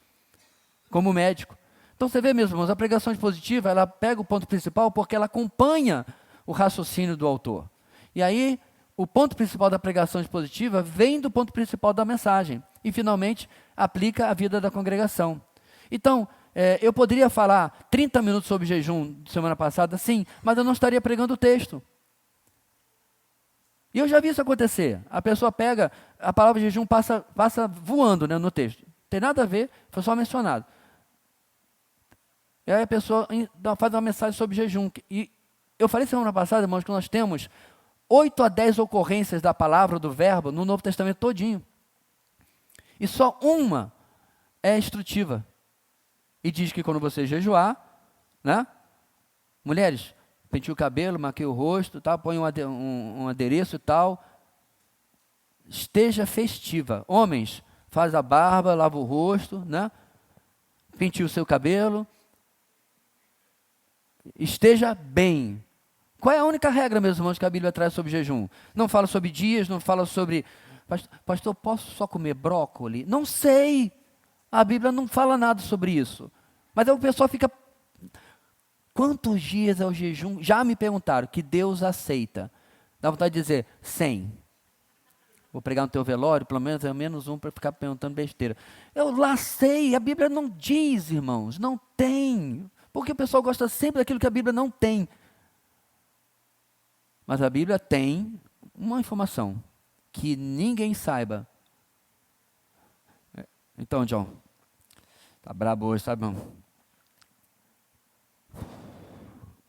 como médico. Então você vê, meus irmãos, a pregação expositiva, ela pega o ponto principal porque ela acompanha o raciocínio do autor. E aí, o ponto principal da pregação expositiva vem do ponto principal da mensagem. E, finalmente, aplica a vida da congregação. Então, eu poderia falar 30 minutos sobre jejum semana passada, sim, mas eu não estaria pregando o texto. E eu já vi isso acontecer. A pessoa pega, a palavra jejum passa voando, né, no texto. Não tem nada a ver, foi só mencionado. E aí a pessoa faz uma mensagem sobre jejum. E eu falei semana passada, irmãos, que nós temos 8 a 10 ocorrências da palavra, do verbo, no Novo Testamento todinho. E só uma é instrutiva. E diz que quando você jejuar, né? Mulheres, pentei o cabelo, maquei o rosto, tá? Põe um adereço e tal. Esteja festiva. Homens, faz a barba, lava o rosto, né? Pentei o seu cabelo. Esteja bem. Qual é a única regra, meus irmãos, que a Bíblia traz sobre jejum? Não fala sobre dias, não fala sobre... Pastor, posso só comer brócolis? Não sei. A Bíblia não fala nada sobre isso. Mas aí o pessoal fica... Quantos dias é o jejum? Já me perguntaram que Deus aceita. Dá vontade de dizer 100. Vou pregar no teu velório, pelo menos é menos um para ficar perguntando besteira. Eu lá sei, a Bíblia não diz, irmãos, não tem. Porque o pessoal gosta sempre daquilo que a Bíblia não tem. Mas a Bíblia tem uma informação que ninguém saiba. Então, John, tá brabo hoje, sabe, irmão?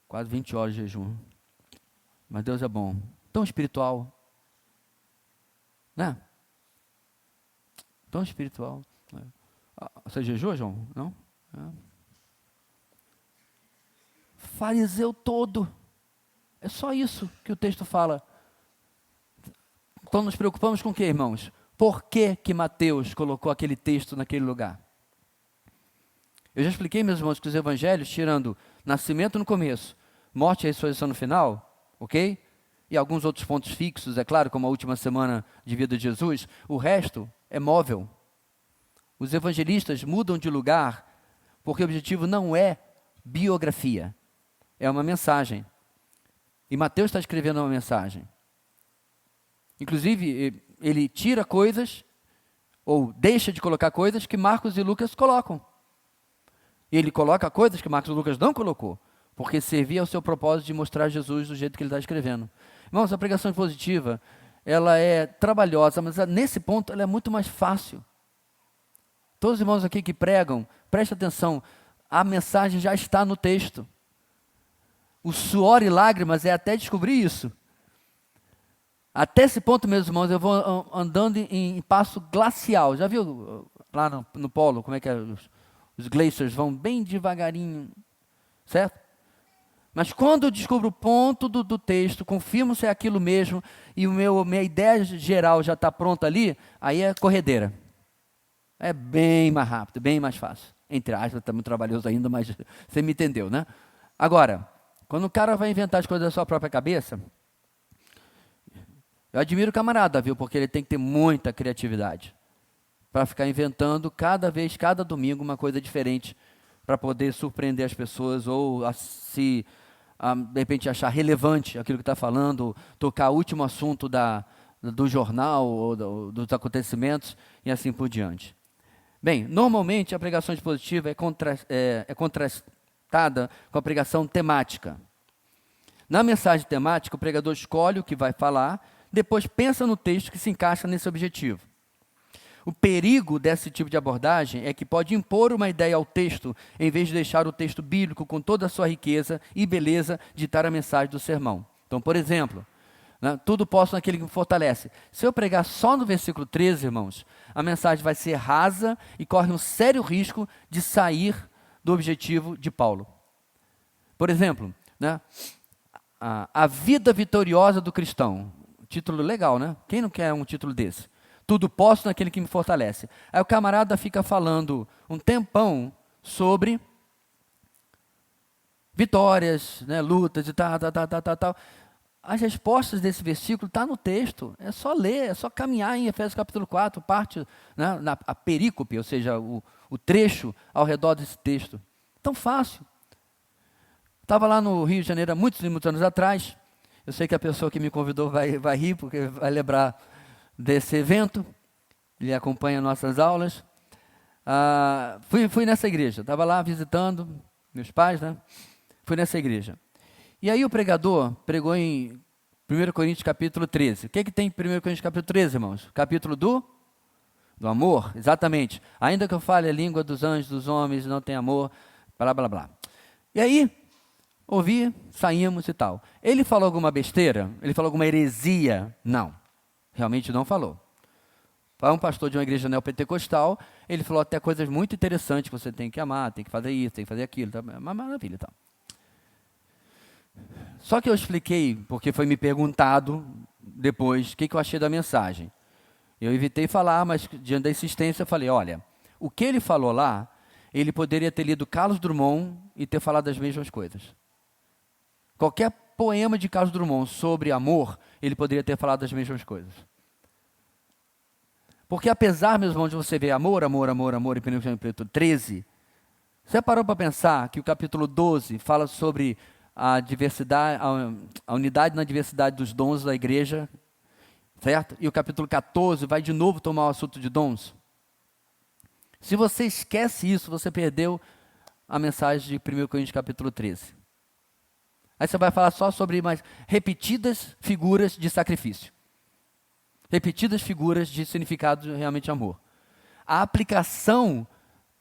Quase 20 horas de jejum. Mas Deus é bom. Tão espiritual. Né? Tão espiritual. Você jejua, João? Não? Fariseu todo. É só isso que o texto fala. Então nos preocupamos com o que, irmãos? Por que Mateus colocou aquele texto naquele lugar? Eu já expliquei, meus irmãos, que os evangelhos, tirando nascimento no começo, morte e ressurreição no final, ok? E alguns outros pontos fixos, é claro, como a última semana de vida de Jesus, o resto é móvel. Os evangelistas mudam de lugar porque o objetivo não é biografia, é uma mensagem. E Mateus está escrevendo uma mensagem. Inclusive, ele tira coisas, ou deixa de colocar coisas que Marcos e Lucas colocam. E ele coloca coisas que Marcos e Lucas não colocou. porque servia ao seu propósito de mostrar Jesus do jeito que ele está escrevendo. Irmãos, a pregação expositiva, ela é trabalhosa, mas nesse ponto ela é muito mais fácil. Todos os irmãos aqui que pregam, preste atenção, a mensagem já está no texto. O suor e lágrimas é até descobrir isso. Até esse ponto, meus irmãos, eu vou andando em passo glacial. Já viu lá no polo, como é que é? Os glaciers vão bem devagarinho, certo? Mas quando eu descubro o ponto do texto, confirmo se é aquilo mesmo, e minha ideia geral já está pronta ali, aí é corredeira. É bem mais rápido, bem mais fácil. Entre aspas, está muito trabalhoso ainda, mas você me entendeu, né? Agora, quando o cara vai inventar as coisas da sua própria cabeça, eu admiro o camarada, viu? Porque ele tem que ter muita criatividade para ficar inventando cada domingo, uma coisa diferente, para poder surpreender as pessoas ou de repente achar relevante aquilo que está falando, tocar o último assunto do jornal ou dos acontecimentos e assim por diante. Bem, normalmente a pregação expositiva é contrastada com a pregação temática. Na mensagem temática, o pregador escolhe o que vai falar, depois pensa no texto que se encaixa nesse objetivo. O perigo desse tipo de abordagem é que pode impor uma ideia ao texto, em vez de deixar o texto bíblico com toda a sua riqueza e beleza ditar a mensagem do sermão. Então, por exemplo, né, tudo posso naquele que me fortalece. Se eu pregar só no versículo 13, irmãos, a mensagem vai ser rasa e corre um sério risco de sair do objetivo de Paulo. Por exemplo, né, a vida vitoriosa do cristão. Título legal, né? Quem não quer um título desse? Tudo posso naquele que me fortalece. Aí o camarada fica falando um tempão sobre vitórias, né, lutas e tal. As respostas desse versículo estão no texto. É só ler, é só caminhar em Efésios capítulo 4, parte, né, a perícope, ou seja, o trecho ao redor desse texto. Tão fácil. Estava lá no Rio de Janeiro há muitos e muitos anos atrás. Eu sei que a pessoa que me convidou vai rir, porque vai lembrar desse evento. Ele acompanha nossas aulas. Fui nessa igreja. Estava lá visitando meus pais, né? Fui nessa igreja. E aí o pregador pregou em 1 Coríntios capítulo 13. O que tem em 1 Coríntios capítulo 13, irmãos? Capítulo do amor, exatamente. Ainda que eu fale a língua dos anjos, dos homens, não tem amor, blá, blá, blá. E aí, ouvi, saímos e tal. Ele falou alguma besteira? Ele falou alguma heresia? Não, realmente não falou. Para um pastor de uma igreja neopentecostal, ele falou até coisas muito interessantes, você tem que amar, tem que fazer isso, tem que fazer aquilo, tá? Uma maravilha e tal. Só que eu expliquei, porque foi me perguntado depois, o que eu achei da mensagem. Eu evitei falar, mas diante da insistência eu falei, olha, o que ele falou lá, ele poderia ter lido Carlos Drummond e ter falado as mesmas coisas. Qualquer poema de Carlos Drummond sobre amor, ele poderia ter falado as mesmas coisas. Porque apesar, meus irmãos, de você ver amor, amor, amor, amor, em 1 capítulo 13, você parou para pensar que o capítulo 12 fala sobre a diversidade, a unidade na diversidade dos dons da igreja, certo? E o capítulo 14 vai de novo tomar o assunto de dons. Se você esquece isso, você perdeu a mensagem de 1 Coríntios capítulo 13. Aí você vai falar só sobre mais repetidas figuras de sacrifício. Repetidas figuras de significado de realmente amor. A aplicação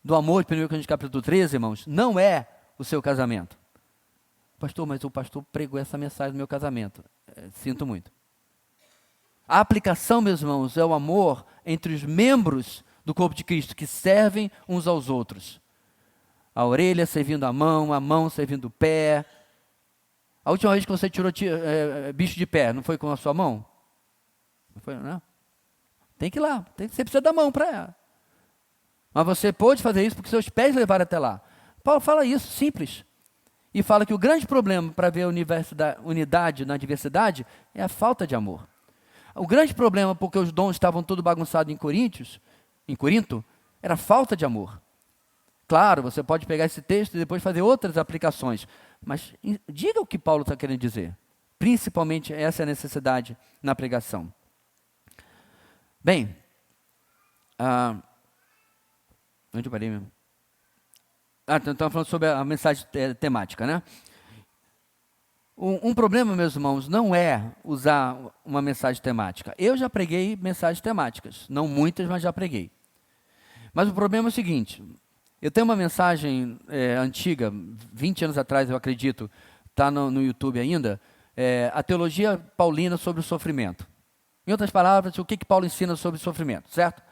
do amor de 1 Coríntios capítulo 13, irmãos, não é o seu casamento. Pastor, mas o pastor pregou essa mensagem no meu casamento. Sinto muito. A aplicação, meus irmãos, é o amor entre os membros do corpo de Cristo, que servem uns aos outros. A orelha servindo a mão servindo o pé. A última vez que você tirou bicho de pé, não foi com a sua mão? Não foi, não? Tem que ir lá, você precisa da mão para ela. Mas você pôde fazer isso porque seus pés levaram até lá. Paulo fala isso, simples. E fala que o grande problema para ver a unidade na diversidade é a falta de amor. O grande problema porque os dons estavam todos bagunçados em Corinto, era a falta de amor. Claro, você pode pegar esse texto e depois fazer outras aplicações, mas diga o que Paulo está querendo dizer. Principalmente essa é a necessidade na pregação. Bem, onde eu parei mesmo? Então falando sobre a mensagem temática, né? Um problema, meus irmãos, não é usar uma mensagem temática. Eu já preguei mensagens temáticas, não muitas, mas já preguei. Mas o problema é o seguinte, eu tenho uma mensagem antiga, 20 anos atrás, eu acredito, está no YouTube ainda, a teologia paulina sobre o sofrimento. Em outras palavras, o que Paulo ensina sobre o sofrimento, certo?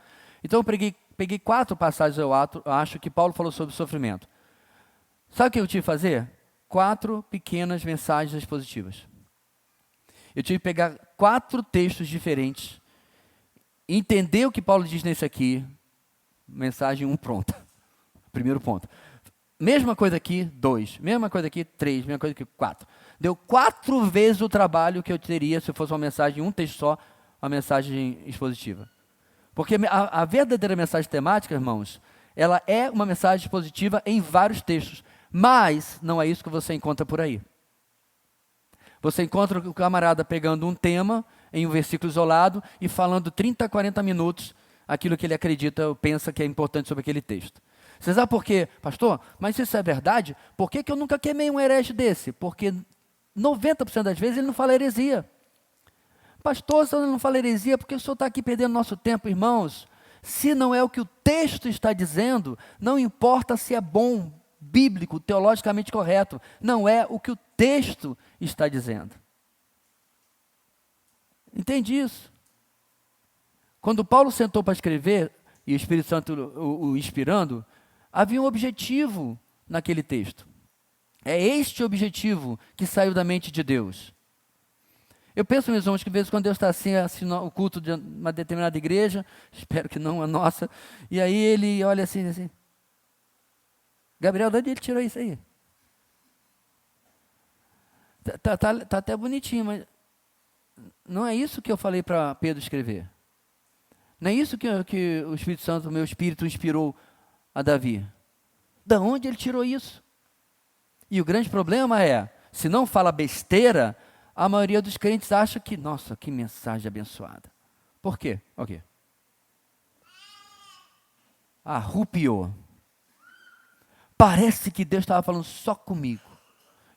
Então eu peguei 4 passagens, eu acho, que Paulo falou sobre o sofrimento. Sabe o que eu tive que fazer? 4 pequenas mensagens expositivas. Eu tive que pegar 4 textos diferentes, entender o que Paulo diz nesse aqui, mensagem 1 pronta. Primeiro ponto. Mesma coisa aqui, 2. Mesma coisa aqui, 3. Mesma coisa aqui, 4. Deu 4 vezes o trabalho que eu teria se fosse uma mensagem, um texto só, uma mensagem expositiva. Porque a verdadeira mensagem temática, irmãos, ela é uma mensagem expositiva em vários textos. Mas não é isso que você encontra por aí. Você encontra o camarada pegando um tema em um versículo isolado e falando 30, 40 minutos aquilo que ele acredita ou pensa que é importante sobre aquele texto. Você sabe por quê? Pastor, mas isso é verdade? Por que eu nunca queimei um herege desse? Porque 90% das vezes ele não fala heresia. Pastor, se eu não falo heresia, porque o senhor está aqui perdendo nosso tempo, irmãos. Se não é o que o texto está dizendo, não importa se é bom, bíblico, teologicamente correto, não é o que o texto está dizendo. Entende isso? Quando Paulo sentou para escrever, e o Espírito Santo o inspirando, havia um objetivo naquele texto. É este objetivo que saiu da mente de Deus. Eu penso, meus irmãos, que às vezes quando Deus está assim o culto de uma determinada igreja, espero que não a nossa, e aí ele olha assim, Gabriel, de onde ele tirou isso aí? Tá até bonitinho, mas não é isso que eu falei para Pedro escrever. Não é isso que o Espírito Santo, o meu Espírito, inspirou a Davi. Da onde ele tirou isso? E o grande problema é, se não fala besteira, a maioria dos crentes acha que, nossa, que mensagem abençoada. Por quê? Ok. Arrupiou. Parece que Deus estava falando só comigo.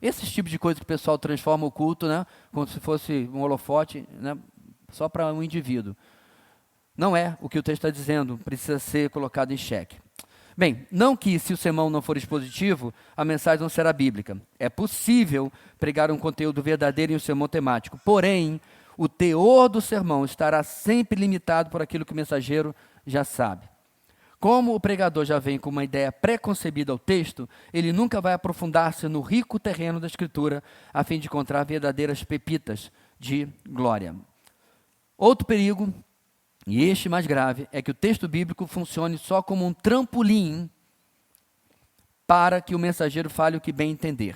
Esses tipos de coisa que o pessoal transforma o culto, né, como se fosse um holofote, né, só para um indivíduo. Não é o que o texto está dizendo, precisa ser colocado em xeque. Bem, não que se o sermão não for expositivo, a mensagem não será bíblica. É possível pregar um conteúdo verdadeiro em um sermão temático. Porém, o teor do sermão estará sempre limitado por aquilo que o mensageiro já sabe. Como o pregador já vem com uma ideia pré-concebida ao texto, ele nunca vai aprofundar-se no rico terreno da Escritura, a fim de encontrar verdadeiras pepitas de glória. Outro perigo, e este mais grave, é que o texto bíblico funcione só como um trampolim para que o mensageiro fale o que bem entender.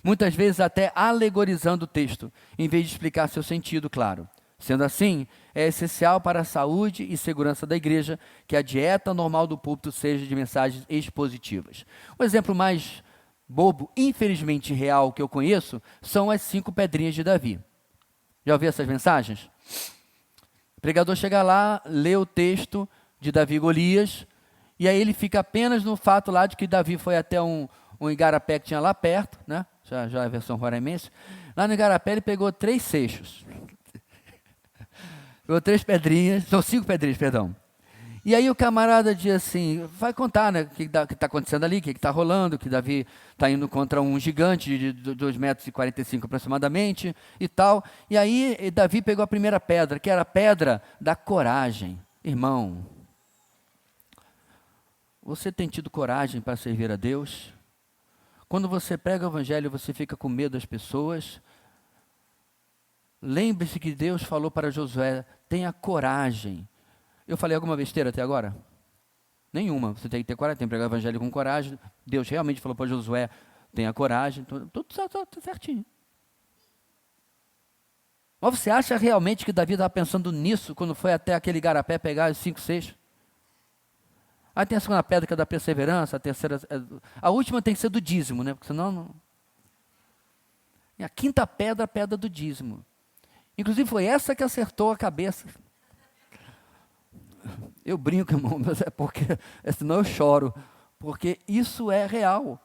Muitas vezes até alegorizando o texto, em vez de explicar seu sentido claro. Sendo assim, é essencial para a saúde e segurança da igreja que a dieta normal do púlpito seja de mensagens expositivas. O exemplo mais bobo, infelizmente real, que eu conheço, são as 5 pedrinhas de Davi. Já ouviu essas mensagens? O pregador chega lá, lê o texto de Davi e Golias, e aí ele fica apenas no fato lá de que Davi foi até um igarapé que tinha lá perto, né? Já é a versão roraimense. Lá no igarapé ele pegou 3 seixos. Pegou 3 pedrinhas, são 5 pedrinhas, perdão. E aí o camarada diz assim, vai contar, né, o que está acontecendo ali, o que está rolando, que Davi está indo contra um gigante de 2,45 metros aproximadamente e tal. E aí Davi pegou a primeira pedra, que era a pedra da coragem. Irmão, você tem tido coragem para servir a Deus? Quando você prega o evangelho, você fica com medo das pessoas? Lembre-se que Deus falou para Josué, tenha coragem. Eu falei alguma besteira até agora? Nenhuma. Você tem que ter coragem, tem que pregar o evangelho com coragem. Deus realmente falou para Josué, tenha coragem. Tudo certinho. Mas você acha realmente que Davi estava pensando nisso quando foi até aquele igarapé pegar os 5 seixos? Aí tem a segunda pedra que é da perseverança, a terceira... A última tem que ser do dízimo, né? Porque senão... Não... E a quinta pedra, a pedra do dízimo. Inclusive foi essa que acertou a cabeça. Eu brinco, irmão, mas é porque, senão eu choro, porque isso é real.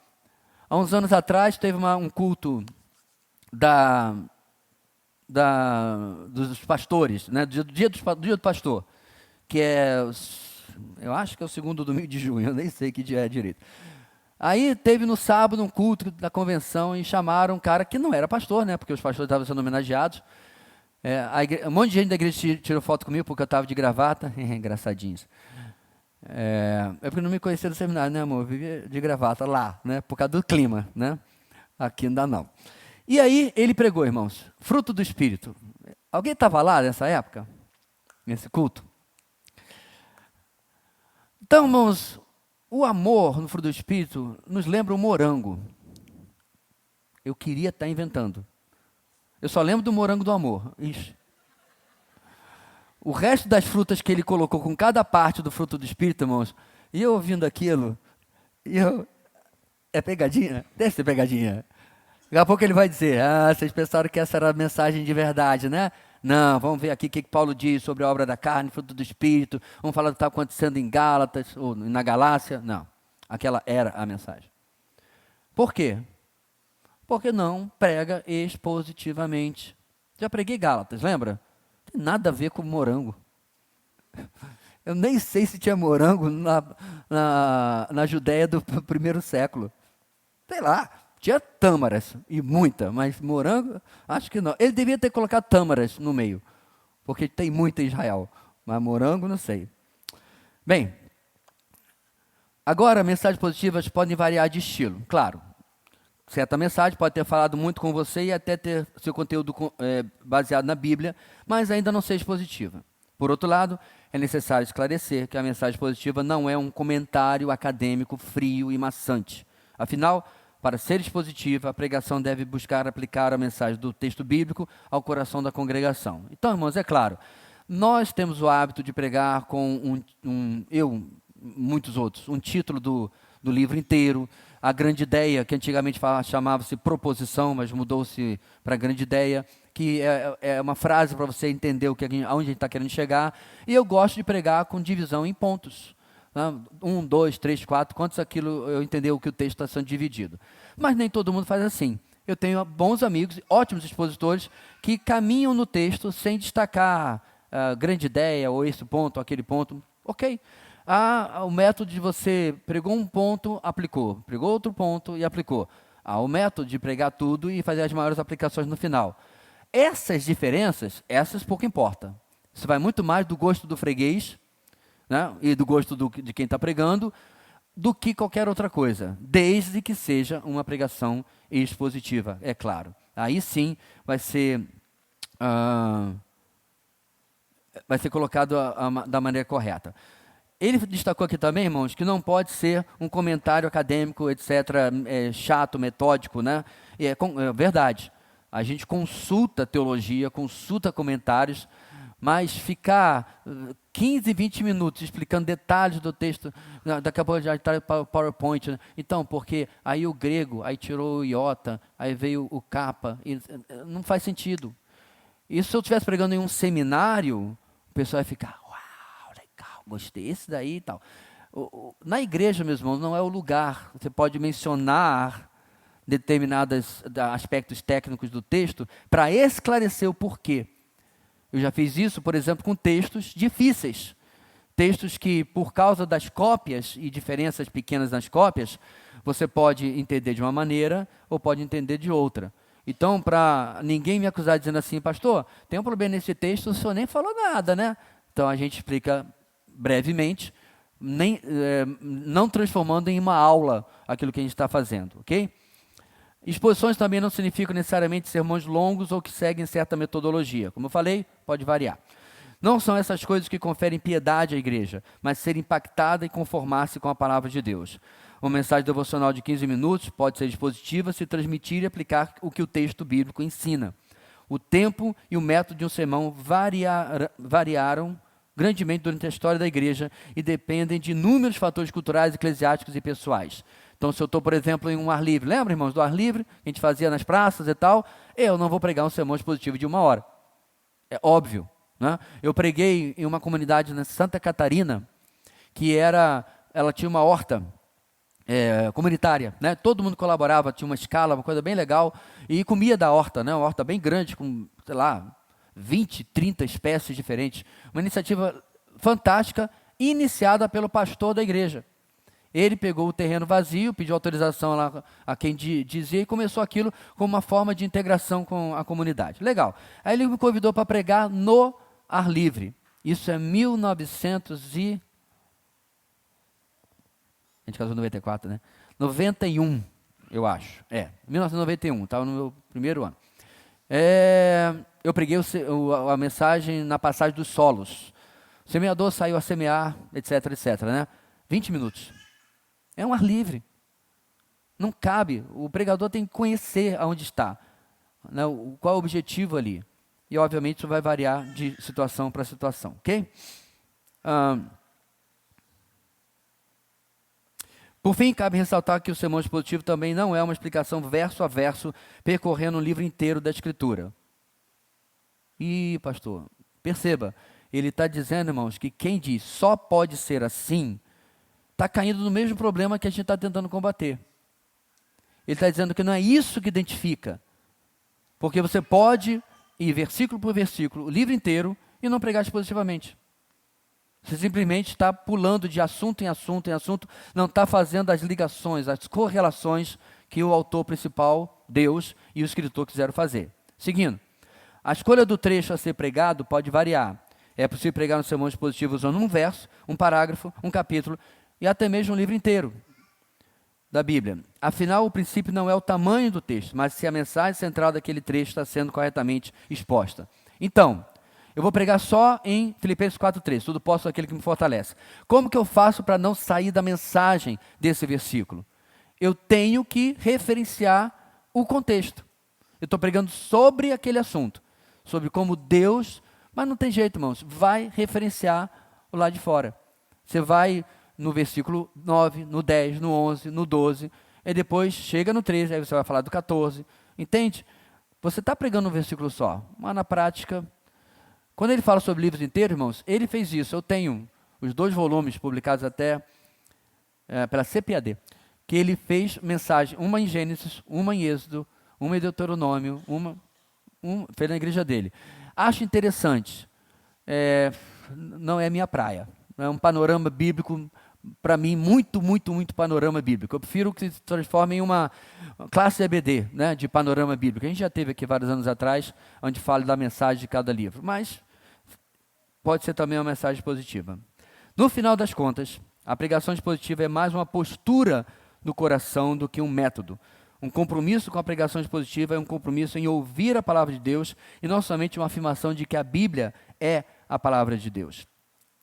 Há uns anos atrás teve um culto da, dos pastores, né? Do dia do pastor, que eu acho que é o segundo domingo de junho, eu nem sei que dia é direito. Aí teve no sábado um culto da convenção e chamaram um cara que não era pastor, né? Porque os pastores estavam sendo homenageados. Um monte de gente da igreja tirou foto comigo porque eu estava de gravata. Engraçadinhos. Porque não me conhecia do seminário, né, amor? Eu vivia de gravata lá, né? Por causa do clima, né? Aqui ainda não. E aí ele pregou, irmãos, fruto do Espírito. Alguém estava lá nessa época? Nesse culto? Então, irmãos, o amor no fruto do Espírito nos lembra o morango. Eu queria estar inventando. Eu só lembro do morango do amor. Ixi. O resto das frutas que ele colocou com cada parte do fruto do Espírito, irmãos, e eu ouvindo aquilo, é pegadinha? Deve ser pegadinha. Daqui a pouco ele vai dizer, vocês pensaram que essa era a mensagem de verdade, né? Não, vamos ver aqui o que Paulo diz sobre a obra da carne, fruto do Espírito, vamos falar do que está acontecendo em Gálatas, ou na Galácia. Não, aquela era a mensagem. Por quê? Porque não prega expositivamente. Já preguei Gálatas, lembra? Não tem nada a ver com morango. Eu nem sei se tinha morango na Judéia do primeiro século. Sei lá, tinha tâmaras, e muita, mas morango, acho que não. Ele devia ter colocado tâmaras no meio, porque tem muito em Israel, mas morango, não sei. Bem, agora mensagens positivas podem variar de estilo, claro. Certa mensagem pode ter falado muito com você e até ter seu conteúdo baseado na Bíblia, mas ainda não seja positiva. Por outro lado, é necessário esclarecer que a mensagem positiva não é um comentário acadêmico frio e maçante. Afinal, para ser expositiva, a pregação deve buscar aplicar a mensagem do texto bíblico ao coração da congregação. Então, irmãos, é claro, nós temos o hábito de pregar com muitos outros, um título do livro inteiro, a grande ideia, que antigamente chamava-se proposição, mas mudou-se para grande ideia, que é uma frase para você entender aonde a gente está querendo chegar. E eu gosto de pregar com divisão em pontos. 1, 2, 3, 4, quantos aquilo eu entender o que o texto está sendo dividido. Mas nem todo mundo faz assim. Eu tenho bons amigos, ótimos expositores, que caminham no texto sem destacar a grande ideia, ou esse ponto, ou aquele ponto. Ok. O método de você pregou um ponto, aplicou. Pregou outro ponto e aplicou. O método de pregar tudo e fazer as maiores aplicações no final. Essas diferenças, essas pouco importa. Isso vai muito mais do gosto do freguês, né, e do gosto de quem está pregando, do que qualquer outra coisa, desde que seja uma pregação expositiva, é claro. Aí sim vai ser colocado da maneira correta. Ele destacou aqui também, irmãos, que não pode ser um comentário acadêmico, etc., chato, metódico, né? É verdade. A gente consulta teologia, consulta comentários, mas ficar 15, 20 minutos explicando detalhes do texto, daqui a pouco já está para o PowerPoint. Né? Então, porque aí o grego, aí tirou o iota, aí veio o capa, não faz sentido. E se eu estivesse pregando em um seminário, o pessoal ia ficar, uau, legal, gostei, esse daí e tal. Na igreja, meus irmãos, não é o lugar. Você pode mencionar determinados aspectos técnicos do texto para esclarecer o porquê. Eu já fiz isso, por exemplo, com textos difíceis. Textos que, por causa das cópias e diferenças pequenas nas cópias, você pode entender de uma maneira ou pode entender de outra. Então, para ninguém me acusar dizendo assim, pastor, tem um problema nesse texto, o senhor nem falou nada, né? Então, a gente explica brevemente, não transformando em uma aula aquilo que a gente está fazendo, ok? Exposições também não significam necessariamente sermões longos ou que seguem certa metodologia. Como eu falei, pode variar. Não são essas coisas que conferem piedade à igreja, mas ser impactada e conformar-se com a palavra de Deus. Uma mensagem devocional de 15 minutos pode ser expositiva se transmitir e aplicar o que o texto bíblico ensina. O tempo e o método de um sermão variaram grandemente durante a história da igreja e dependem de inúmeros fatores culturais, eclesiásticos e pessoais. Então, se eu estou, por exemplo, em um ar livre, lembra, irmãos, do ar livre, que a gente fazia nas praças e tal, eu não vou pregar um sermão expositivo de 1 hora. É óbvio. Né? Eu preguei em uma comunidade na Santa Catarina, que ela tinha uma horta, comunitária, né? Todo mundo colaborava, tinha uma escala, uma coisa bem legal, e comia da horta, né? Uma horta bem grande, com, sei lá, 20, 30 espécies diferentes. Uma iniciativa fantástica, iniciada pelo pastor da igreja. Ele pegou o terreno vazio, pediu autorização lá a quem dizia e começou aquilo como uma forma de integração com a comunidade. Legal. Aí ele me convidou para pregar no ar livre. Isso é 1900 e... A gente casou em 94, né? 91, eu acho. 1991, estava no meu primeiro ano. Eu preguei a mensagem na passagem dos solos. O semeador saiu a semear, etc, etc, né? 20 minutos. É um ar livre. Não cabe. O pregador tem que conhecer aonde está, né? Qual é o objetivo ali. E, obviamente, isso vai variar de situação para situação, ok? Por fim, cabe ressaltar que o sermão expositivo também não é uma explicação verso a verso, percorrendo um livro inteiro da Escritura. E, pastor, perceba, ele está dizendo, irmãos, que quem diz só pode ser assim, está caindo no mesmo problema que a gente está tentando combater. Ele está dizendo que não é isso que identifica, porque você pode ir versículo por versículo, o livro inteiro, e não pregar expositivamente. Você simplesmente está pulando de assunto em assunto em assunto, não está fazendo as ligações, as correlações que o autor principal, Deus, e o escritor quiseram fazer. Seguindo, a escolha do trecho a ser pregado pode variar. É possível pregar no sermão expositivo usando um verso, um parágrafo, um capítulo, e até mesmo um livro inteiro da Bíblia. Afinal, o princípio não é o tamanho do texto, mas se a mensagem central daquele trecho está sendo corretamente exposta. Então, eu vou pregar só em Filipenses 4,3, tudo posso aquele que me fortalece. Como que eu faço para não sair da mensagem desse versículo? Eu tenho que referenciar o contexto. Eu estou pregando sobre aquele assunto, sobre como Deus, mas não tem jeito, irmãos, vai referenciar o lado de fora. Você vai no versículo 9, no 10, no 11, no 12, e depois chega no 13, aí você vai falar do 14, entende? Você está pregando um versículo só, mas na prática, quando ele fala sobre livros inteiros, irmãos, ele fez isso. Eu tenho os 2 volumes publicados até pela CPAD, que ele fez mensagem, uma em Gênesis, uma em Êxodo, uma em Deuteronômio, fez na igreja dele. Acho interessante, não é minha praia, é um panorama bíblico, para mim, muito, muito, muito panorama bíblico. Eu prefiro que se transforme em uma classe EBD, né, de panorama bíblico. A gente já teve aqui vários anos atrás, onde fala da mensagem de cada livro, mas pode ser também uma mensagem positiva. No final das contas, a pregação expositiva é mais uma postura do coração do que um método. Um compromisso com a pregação expositiva é um compromisso em ouvir a palavra de Deus e não somente uma afirmação de que a Bíblia é a palavra de Deus,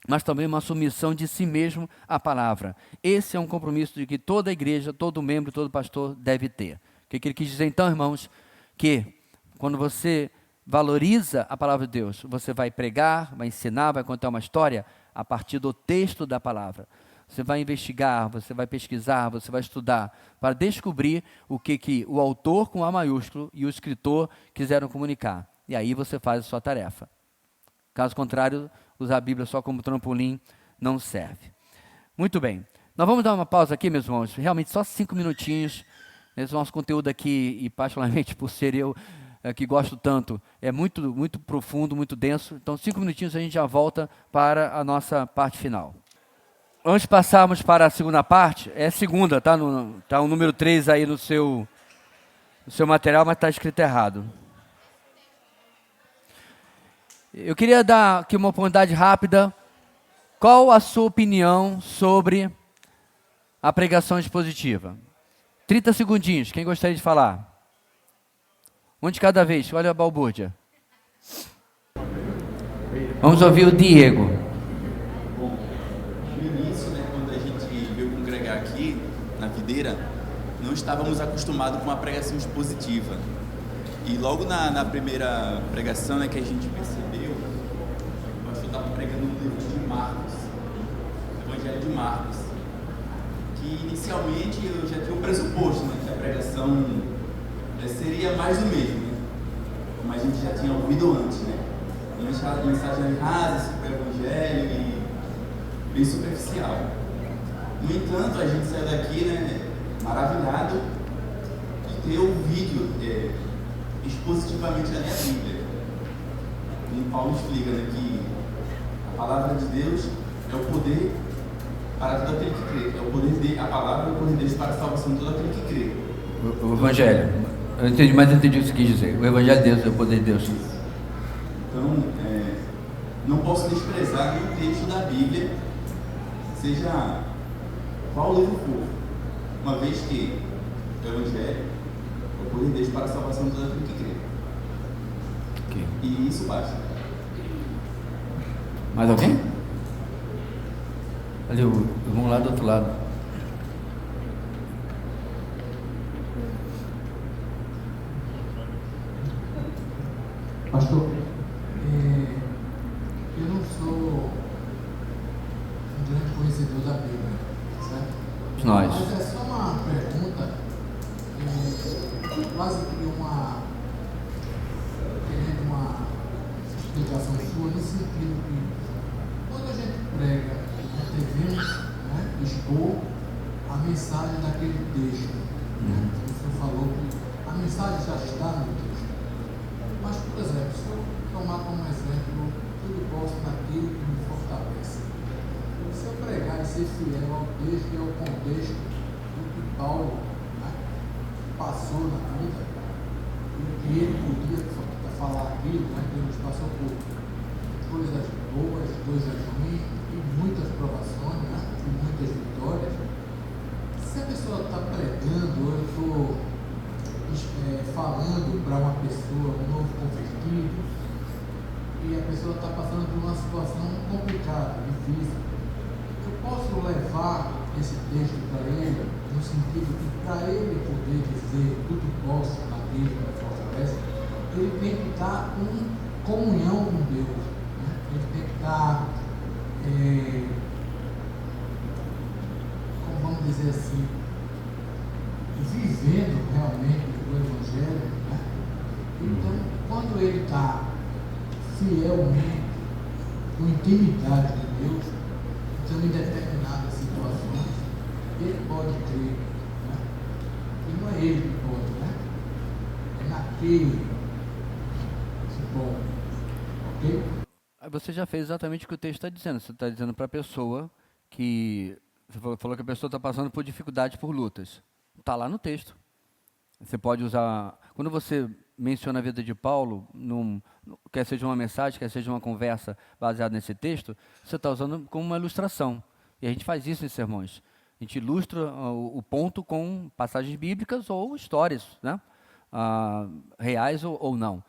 mas também uma submissão de si mesmo à palavra. Esse é um compromisso de que toda igreja, todo membro, todo pastor deve ter. O que ele quis dizer então, irmãos? Que quando você valoriza a palavra de Deus, você vai pregar, vai ensinar, vai contar uma história a partir do texto da palavra. Você vai investigar, você vai pesquisar, você vai estudar para descobrir o que o autor com A maiúsculo e o escritor quiseram comunicar. E aí você faz a sua tarefa. Caso contrário, usar a Bíblia só como trampolim não serve. Muito bem. Nós vamos dar uma pausa aqui, meus irmãos. Realmente só 5 minutinhos. Esse nosso conteúdo aqui, e particularmente por ser eu que gosto tanto, é muito, muito profundo, muito denso. Então, 5 minutinhos a gente já volta para a nossa parte final. Antes de passarmos para a segunda parte, é segunda, tá? Tá o número 3 aí no seu material, mas está escrito errado. Eu queria dar aqui uma oportunidade rápida. Qual a sua opinião sobre a pregação expositiva? 30 segundinhos, quem gostaria de falar? Um de cada vez, olha a balbúrdia. Vamos ouvir o Diego. Bom, no início, quando a gente veio congregar aqui, na videira, não estávamos acostumados com a pregação expositiva. E logo na primeira pregação, que a gente percebeu, o pastor estava pregando um livro de Marcos, o Evangelho de Marcos, que inicialmente eu já tinha um pressuposto, que a pregação seria mais do mesmo, como a gente já tinha ouvido antes, Mensagem rasa sobre o Evangelho e bem superficial. No entanto, a gente sai daqui, né, maravilhado de ter o vídeo expositivamente da minha Bíblia. Como Paulo explica, né, que a palavra de Deus é o poder para todo aquele que crê. É o poder de a palavra é o poder de Deus para a salvação de todo aquele que crê. O Evangelho. Eu entendi, mas eu entendi o que você quis dizer. O Evangelho de Deus é o poder de Deus. Então, não posso desprezar nenhum texto da Bíblia, seja qual livro for, uma vez que o Evangelho é o poder de Deus para a salvação de todo aquele que crê. Okay. E isso basta. Mais alguém? Ali, vamos lá do outro lado. Pastor, eu não sou um grande conhecedor da Bíblia, certo? Nós. Mas é só uma pergunta, quase que querendo uma explicação sua, no sentido que quando a gente prega, nós devemos, né, expor a mensagem daquele texto. O senhor falou que a mensagem já está no texto. Mas, por exemplo, se eu tomar como exemplo, tudo posso naquilo que me fortalece. Se eu pregar e ser fiel ao texto e ao contexto do que Paulo, né, passou na vida, e o que ele podia falar aquilo, né, que ele passou por coisas boas, coisas ruins, e muitas provações, né, e muitas vitórias. Se a pessoa está pregando, ou eu estou falando para uma pessoa, um novo convertido, e a pessoa está passando por uma situação complicada, difícil, eu posso levar esse texto para ele, no sentido que para ele poder dizer tudo posso naquele que me fortalece, ele tem que estar em comunhão com Deus, né? Ele tem que estar, como vamos dizer assim, vivendo realmente o Evangelho, né? Então, quando ele está fielmente, com intimidade de Deus, então em determinadas situações, ele pode crer, né? E não é ele que pode, né? É naquele que pode, ok? Você já fez exatamente o que o texto está dizendo. Você está dizendo para a pessoa que... Você falou que a pessoa está passando por dificuldades, por lutas. Está lá no texto. Você pode usar... Quando você menciona a vida de Paulo, quer seja uma mensagem, quer seja uma conversa baseada nesse texto, você está usando como uma ilustração. E a gente faz isso em sermões. A gente ilustra o ponto com passagens bíblicas ou histórias, né? Reais ou não.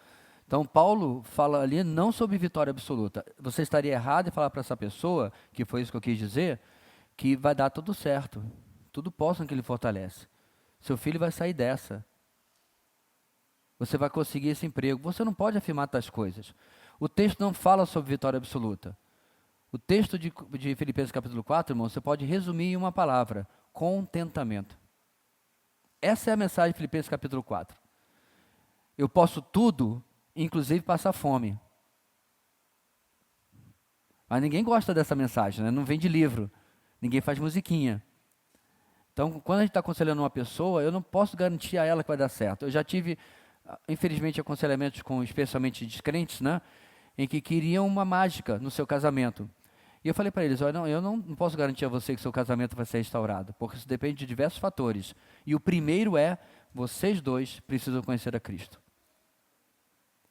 Então, Paulo fala ali não sobre vitória absoluta. Você estaria errado em falar para essa pessoa, que foi isso que eu quis dizer, que vai dar tudo certo. Tudo posso no que ele fortalece. Seu filho vai sair dessa. Você vai conseguir esse emprego. Você não pode afirmar tais coisas. O texto não fala sobre vitória absoluta. O texto de Filipenses capítulo 4, irmão, você pode resumir em uma palavra: contentamento. Essa é a mensagem de Filipenses capítulo 4. Eu posso tudo, inclusive passar fome. Mas ninguém gosta dessa mensagem, né? Não vem de livro. Ninguém faz musiquinha. Então, quando a gente está aconselhando uma pessoa, eu não posso garantir a ela que vai dar certo. Eu já tive, infelizmente, aconselhamentos com especialmente descrentes, né? Em que queriam uma mágica no seu casamento. E eu falei para eles: olha, eu não posso garantir a você que seu casamento vai ser restaurado, porque isso depende de diversos fatores. E o primeiro é, vocês dois precisam conhecer a Cristo.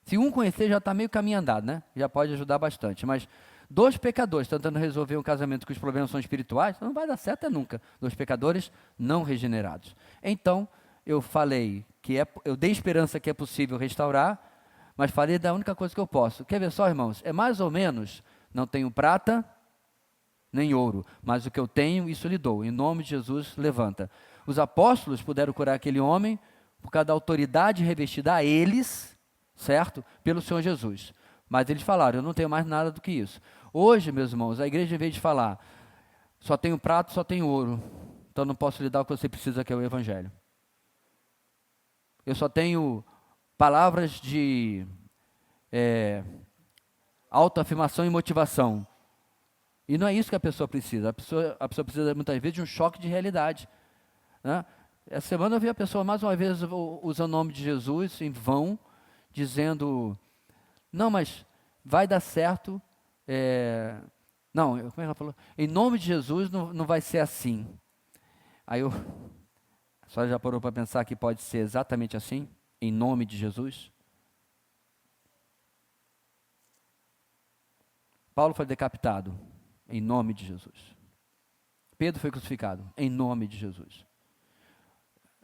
Se um conhecer, já está meio caminho andado, né? Já pode ajudar bastante. Mas 2 pecadores tentando resolver um casamento que os problemas são espirituais, não vai dar certo nunca. 2 pecadores não regenerados. Então, eu falei que eu dei esperança que é possível restaurar, mas falei da única coisa que eu posso. Quer ver só, irmãos? É mais ou menos, não tenho prata nem ouro, mas o que eu tenho, isso lhe dou. Em nome de Jesus, levanta. Os apóstolos puderam curar aquele homem por causa da autoridade revestida a eles, certo? Pelo Senhor Jesus. Mas eles falaram: eu não tenho mais nada do que isso. Hoje, meus irmãos, a igreja, em vez de falar, só tenho prata, só tenho ouro, então não posso lhe dar o que você precisa, que é o Evangelho. Eu só tenho palavras de autoafirmação e motivação. E não é isso que a pessoa precisa. A pessoa precisa, muitas vezes, de um choque de realidade, né? Essa semana eu vi a pessoa, mais uma vez, usando o nome de Jesus em vão, dizendo, não, mas vai dar certo, não, como é que ela falou? Em nome de Jesus não vai ser assim. Aí a senhora já parou para pensar que pode ser exatamente assim? Em nome de Jesus? Paulo foi decapitado, em nome de Jesus. Pedro foi crucificado, em nome de Jesus.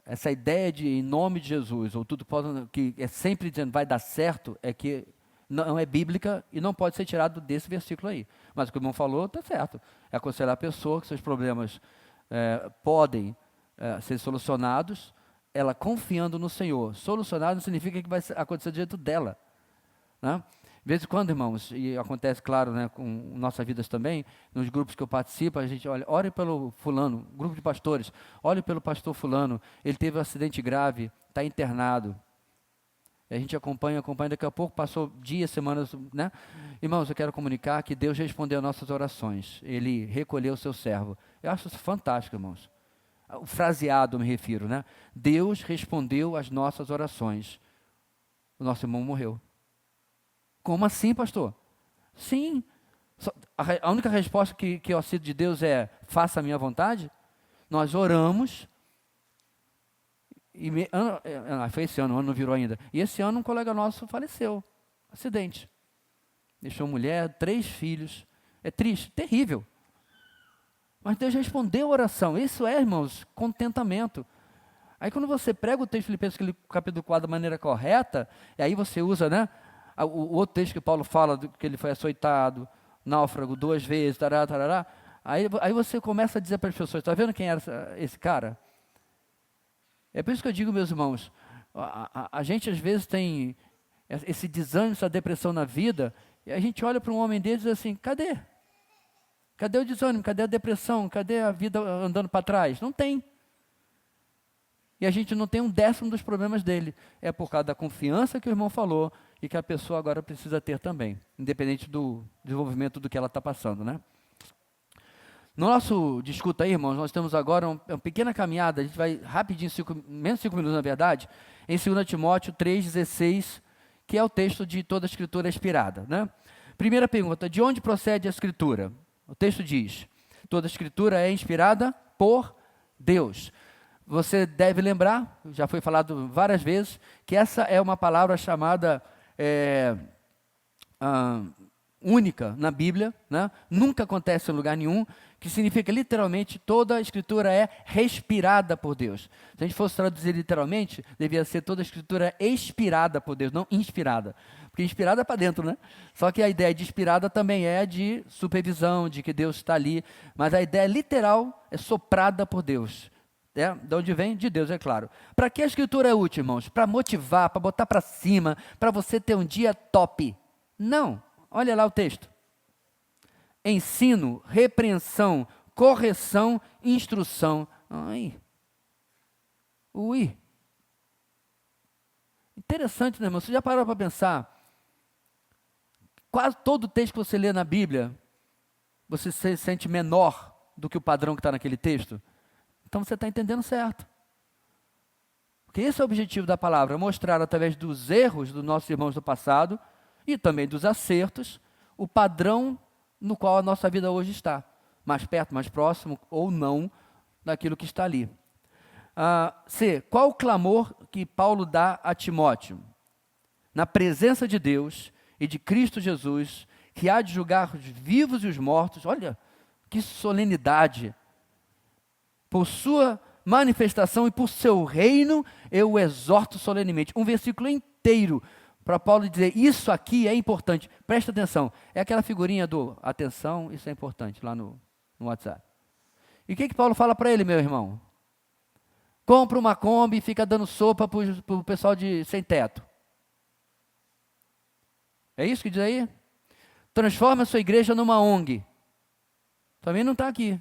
Essa ideia de em nome de Jesus, ou tudo pode, que é sempre dizendo vai dar certo, é que não é bíblica e não pode ser tirado desse versículo aí. Mas o que o irmão falou está certo. É aconselhar a pessoa que seus problemas podem ser solucionados, ela confiando no Senhor. Solucionado significa que vai acontecer do jeito dela, né? De vez em quando, irmãos, e acontece, claro, né, com nossas vidas também, nos grupos que eu participo, a gente olha, ore pelo fulano, grupo de pastores, ore pelo pastor fulano, ele teve um acidente grave, está internado. E a gente acompanha, daqui a pouco passou dias, semanas, né? Irmãos, eu quero comunicar que Deus respondeu às nossas orações, Ele recolheu o seu servo. Eu acho isso fantástico, irmãos. O fraseado, me refiro, né? Deus respondeu às nossas orações. O nosso irmão morreu. Como assim, pastor? Sim. A única resposta que eu cito de Deus é, faça a minha vontade. Nós oramos, foi esse ano, o ano não virou ainda. E esse ano um colega nosso faleceu, acidente. Deixou mulher, 3 filhos. É triste, terrível. Mas Deus respondeu a oração. Isso é, irmãos, contentamento. Aí quando você prega o texto de Filipenses, capítulo 4, da maneira correta, e aí você usa, né? O outro texto que Paulo fala, que ele foi açoitado, náufrago 2 vezes, tarará, tarará, aí você começa a dizer para as pessoas, está vendo quem era esse cara? É por isso que eu digo, meus irmãos, a gente às vezes tem esse desânimo, essa depressão na vida, e a gente olha para um homem dele e diz assim, cadê? Cadê o desânimo? Cadê a depressão? Cadê a vida andando para trás? Não tem. E a gente não tem 1/10 dos problemas dele. É por causa da confiança que o irmão falou e que a pessoa agora precisa ter também, independente do desenvolvimento do que ela está passando, né? No nosso discuta aí, irmãos, nós temos agora uma pequena caminhada, a gente vai rapidinho, menos 5 minutos na verdade, em 2 Timóteo 3,16, que é o texto de toda a Escritura inspirada, né? Primeira pergunta, de onde procede a Escritura? O texto diz, toda a Escritura é inspirada por Deus. Você deve lembrar, já foi falado várias vezes, que essa é uma palavra chamada única na Bíblia, né? Nunca acontece em lugar nenhum, que significa literalmente toda a Escritura é respirada por Deus. Se a gente fosse traduzir literalmente, devia ser toda a Escritura expirada por Deus, não inspirada. Porque inspirada é para dentro, né? Só que a ideia de inspirada também é de supervisão, de que Deus está ali, mas a ideia literal é soprada por Deus. De onde vem? De Deus, é claro. Para que a Escritura é útil, irmãos? Para motivar, para botar para cima, para você ter um dia top. Não. Olha lá o texto. Ensino, repreensão, correção, instrução. Ui. Interessante, né, irmão? Você já parou para pensar? Quase todo texto que você lê na Bíblia, você se sente menor do que o padrão que está naquele texto? Então você está entendendo certo. Porque esse é o objetivo da palavra, mostrar através dos erros dos nossos irmãos do passado e também dos acertos, o padrão no qual a nossa vida hoje está. Mais perto, mais próximo ou não daquilo que está ali. C. Qual o clamor que Paulo dá a Timóteo? Na presença de Deus e de Cristo Jesus, que há de julgar os vivos e os mortos. Olha, que solenidade! Por sua manifestação e por seu reino, eu o exorto solenemente. Um versículo inteiro para Paulo dizer, isso aqui é importante. Presta atenção. É aquela figurinha do, atenção, isso é importante, lá no WhatsApp. E o que Paulo fala para ele, meu irmão? Compra uma Kombi e fica dando sopa para o pessoal sem teto. É isso que diz aí? Transforma a sua igreja numa ONG. Também não está aqui.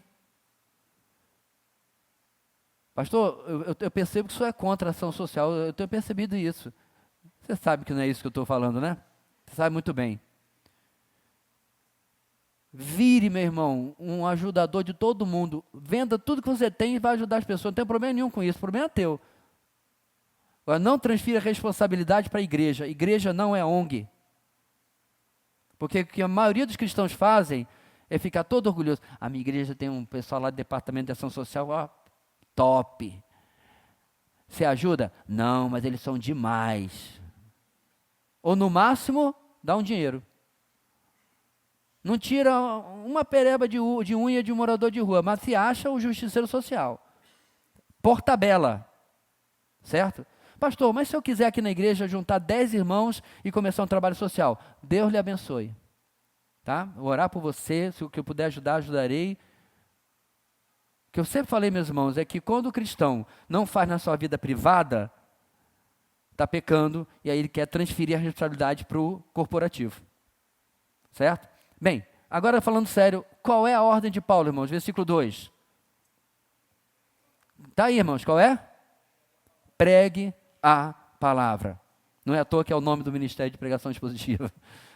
Pastor, eu percebo que isso é contra a ação social, eu tenho percebido isso. Você sabe que não é isso que eu estou falando, né? Você sabe muito bem. Vire, meu irmão, um ajudador de todo mundo. Venda tudo que você tem e vai ajudar as pessoas. Não tem problema nenhum com isso, o problema é teu. Agora, não transfira a responsabilidade para a igreja. Igreja não é ONG. Porque o que a maioria dos cristãos fazem é ficar todo orgulhoso. A minha igreja tem um pessoal lá do Departamento de Ação Social, ó, top. Você ajuda? Não, mas eles são demais. Ou no máximo, dá um dinheiro. Não tira uma pereba de unha de um morador de rua, mas se acha o justiceiro social. Por tabela. Certo? Pastor, mas se eu quiser aqui na igreja juntar 10 irmãos e começar um trabalho social, Deus lhe abençoe. Tá? Vou orar por você, se o que eu puder ajudar, ajudarei. O que eu sempre falei, meus irmãos, é que quando o cristão não faz na sua vida privada, está pecando, e aí ele quer transferir a responsabilidade para o corporativo. Certo? Bem, agora falando sério, qual é a ordem de Paulo, irmãos? Versículo 2. Está aí, irmãos, qual é? Pregue a palavra. Não é à toa que é o nome do Ministério de Pregação Expositiva.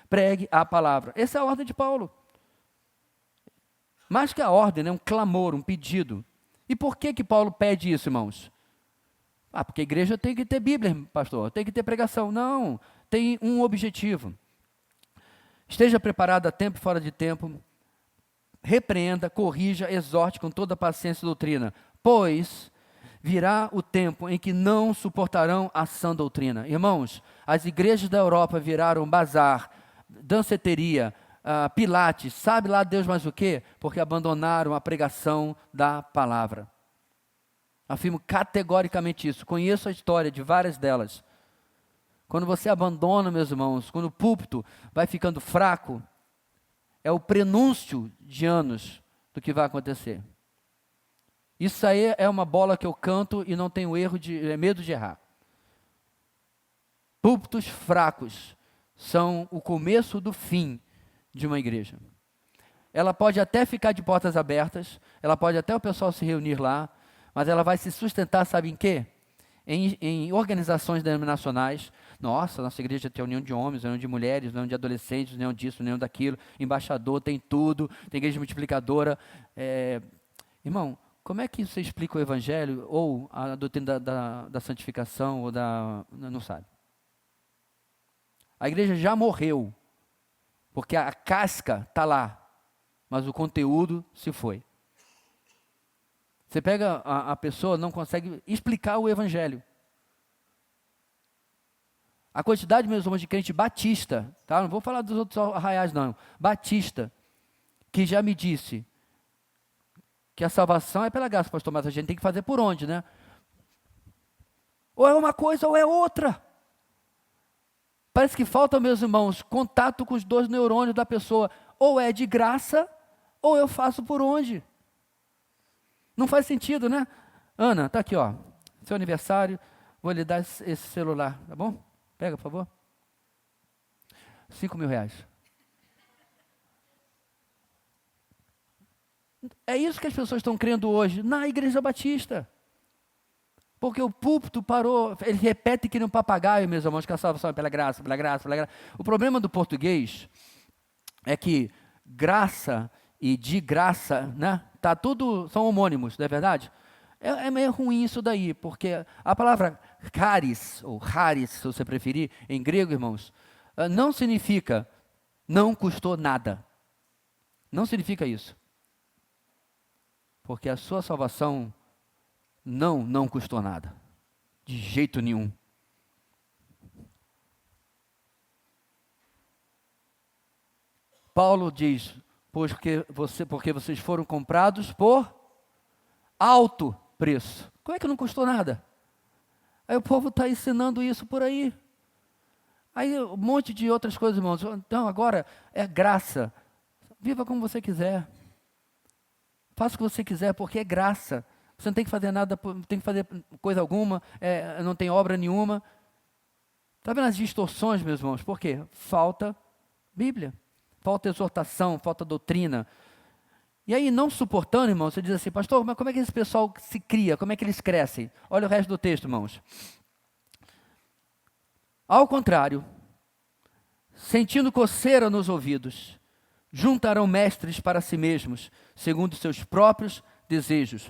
Pregue a palavra. Essa é a ordem de Paulo. Mais que a ordem, né? Um clamor, um pedido. E por que Paulo pede isso, irmãos? Porque a igreja tem que ter Bíblia, pastor, tem que ter pregação. Não, tem um objetivo. Esteja preparado a tempo e fora de tempo, repreenda, corrija, exorte com toda paciência e doutrina, pois virá o tempo em que não suportarão a sã doutrina. Irmãos, as igrejas da Europa viraram bazar, danceteria, pilates, sabe lá Deus mais o quê? Porque abandonaram a pregação da palavra. Afirmo categoricamente isso, conheço a história de várias delas. Quando você abandona, meus irmãos, quando o púlpito vai ficando fraco, é o prenúncio de anos do que vai acontecer. Isso aí é uma bola que eu canto e não tenho medo de errar. Púlpitos fracos são o começo do fim de uma igreja. Ela pode até ficar de portas abertas, ela pode até o pessoal se reunir lá, mas ela vai se sustentar, sabe em quê? Em organizações denominacionais. Nossa igreja tem união de homens, união de mulheres, união de adolescentes, união disso, união daquilo, embaixador, tem tudo, tem igreja multiplicadora. Irmão, como é que você explica o evangelho ou a doutrina da santificação ou não sabe? A igreja já morreu, porque a casca está lá, mas o conteúdo se foi. Você pega a pessoa, não consegue explicar o evangelho. A quantidade, meus irmãos, de crente batista, tá? Não vou falar dos outros arraiais, não. Batista, que já me disse que a salvação é pela graça, pastor, mas a gente tem que fazer por onde, né? Ou é uma coisa ou é outra. Parece que falta, meus irmãos, contato com os dois neurônios da pessoa. Ou é de graça, ou eu faço por onde. Não faz sentido, né? Ana, tá aqui, ó. Seu aniversário, vou lhe dar esse celular, tá bom? Pega, por favor. 5.000 reais. É isso que as pessoas estão crendo hoje na Igreja Batista. Porque o púlpito parou, ele repete que nem um papagaio, meus irmãos, que a salvação é pela graça, pela graça, pela graça. O problema do português é que graça e de graça, né? Tá tudo, são homônimos, não é verdade? É meio ruim isso daí, porque a palavra charis, ou charis, se você preferir, em grego, irmãos, não significa não custou nada. Não significa isso. Porque a sua salvação não custou nada. De jeito nenhum. Paulo diz, porque vocês foram comprados por alto preço. Como é que não custou nada? Aí o povo está ensinando isso por aí. Aí um monte de outras coisas, irmãos. Então agora é graça. Viva como você quiser. Faça o que você quiser, porque é graça. Você não tem que fazer nada, não tem que fazer coisa alguma, não tem obra nenhuma. Está vendo as distorções, meus irmãos? Por quê? Falta Bíblia. Falta exortação, falta doutrina. E aí, não suportando, irmão, você diz assim, pastor, mas como é que esse pessoal se cria? Como é que eles crescem? Olha o resto do texto, irmãos. Ao contrário, sentindo coceira nos ouvidos, juntarão mestres para si mesmos, segundo seus próprios desejos.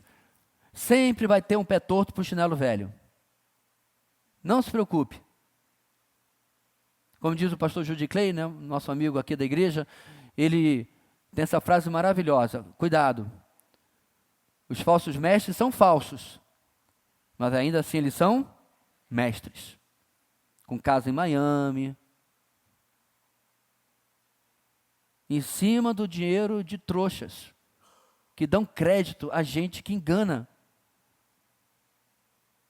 Sempre vai ter um pé torto para o chinelo velho. Não se preocupe. Como diz o pastor Judy Clay, né, nosso amigo aqui da igreja, ele tem essa frase maravilhosa: cuidado, os falsos mestres são falsos, mas ainda assim eles são mestres, com casa em Miami, em cima do dinheiro de trouxas, que dão crédito a gente que engana.